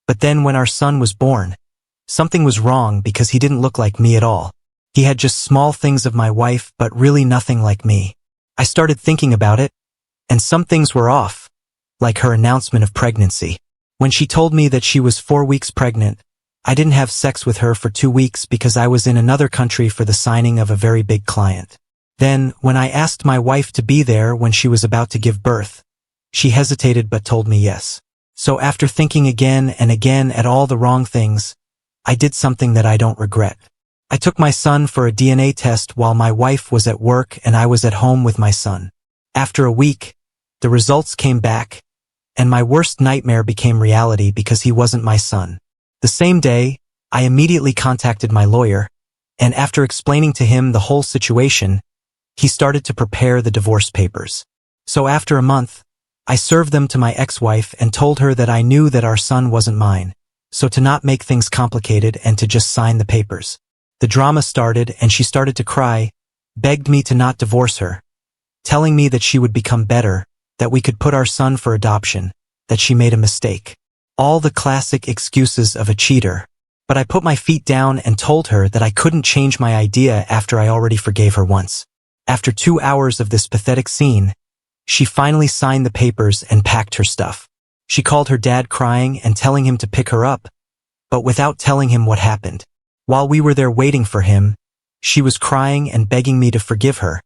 Speaker 1: but then when our son was born, something was wrong because he didn't look like me at all. He had just small things of my wife, but really nothing like me. I started thinking about it, and some things were off, like her announcement of pregnancy. When she told me that she was 4 weeks pregnant, I didn't have sex with her for 2 weeks because I was in another country for the signing of a very big client. Then, when I asked my wife to be there when she was about to give birth, she hesitated but told me yes. So after thinking again and again at all the wrong things, I did something that I don't regret. I took my son for a DNA test while my wife was at work and I was at home with my son. After a week, the results came back, and my worst nightmare became reality because he wasn't my son. The same day, I immediately contacted my lawyer, and after explaining to him the whole situation, he started to prepare the divorce papers. So after a month, I served them to my ex-wife and told her that I knew that our son wasn't mine, so to not make things complicated and to just sign the papers. The drama started and she started to cry, begged me to not divorce her, telling me that she would become better, that we could put our son for adoption, that she made a mistake. All the classic excuses of a cheater. But I put my feet down and told her that I couldn't change my idea after I already forgave her once. After 2 hours of this pathetic scene, she finally signed the papers and packed her stuff. She called her dad crying and telling him to pick her up, but without telling him what happened. While we were there waiting for him, she was crying and begging me to forgive her,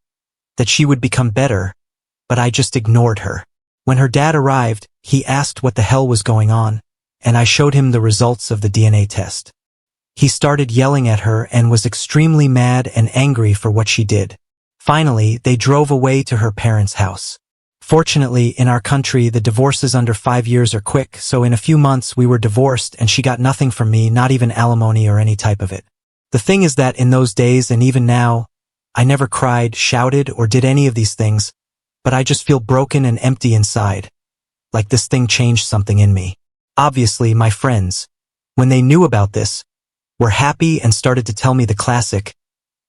Speaker 1: that she would become better, but I just ignored her. When her dad arrived, he asked what the hell was going on, and I showed him the results of the DNA test. He started yelling at her and was extremely mad and angry for what she did. Finally, they drove away to her parents' house. Fortunately, in our country, the divorces under 5 years are quick, so in a few months we were divorced and she got nothing from me, not even alimony or any type of it. The thing is that in those days and even now, I never cried, shouted, or did any of these things, but I just feel broken and empty inside, like this thing changed something in me. Obviously, my friends, when they knew about this, were happy and started to tell me the classic,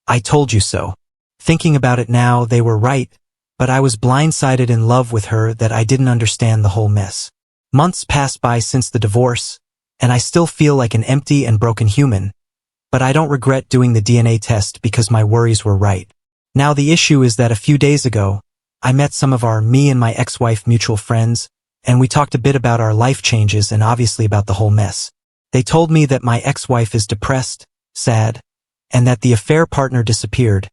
Speaker 1: "I told you so." Thinking about it now, they were right, but I was blindsided in love with her that I didn't understand the whole mess. Months passed by since the divorce, and I still feel like an empty and broken human, but I don't regret doing the DNA test because my worries were right. Now the issue is that a few days ago, I met some of me and my ex-wife mutual friends, and we talked a bit about our life changes and obviously about the whole mess. They told me that my ex-wife is depressed, sad, and that the affair partner disappeared,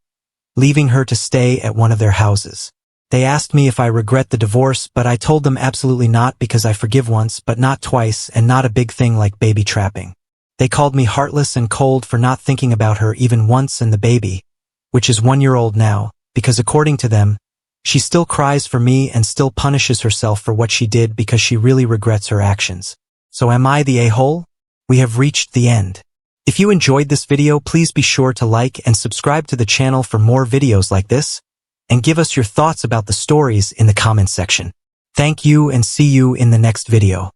Speaker 1: leaving her to stay at one of their houses. They asked me if I regret the divorce, but I told them absolutely not because I forgive once but not twice and not a big thing like baby trapping. They called me heartless and cold for not thinking about her even once and the baby, which is 1 year old now, because according to them, she still cries for me and still punishes herself for what she did because she really regrets her actions. So am I the a-hole? We have reached the end. If you enjoyed this video, please be sure to like and subscribe to the channel for more videos like this, and give us your thoughts about the stories in the comments section. Thank you and see you in the next video.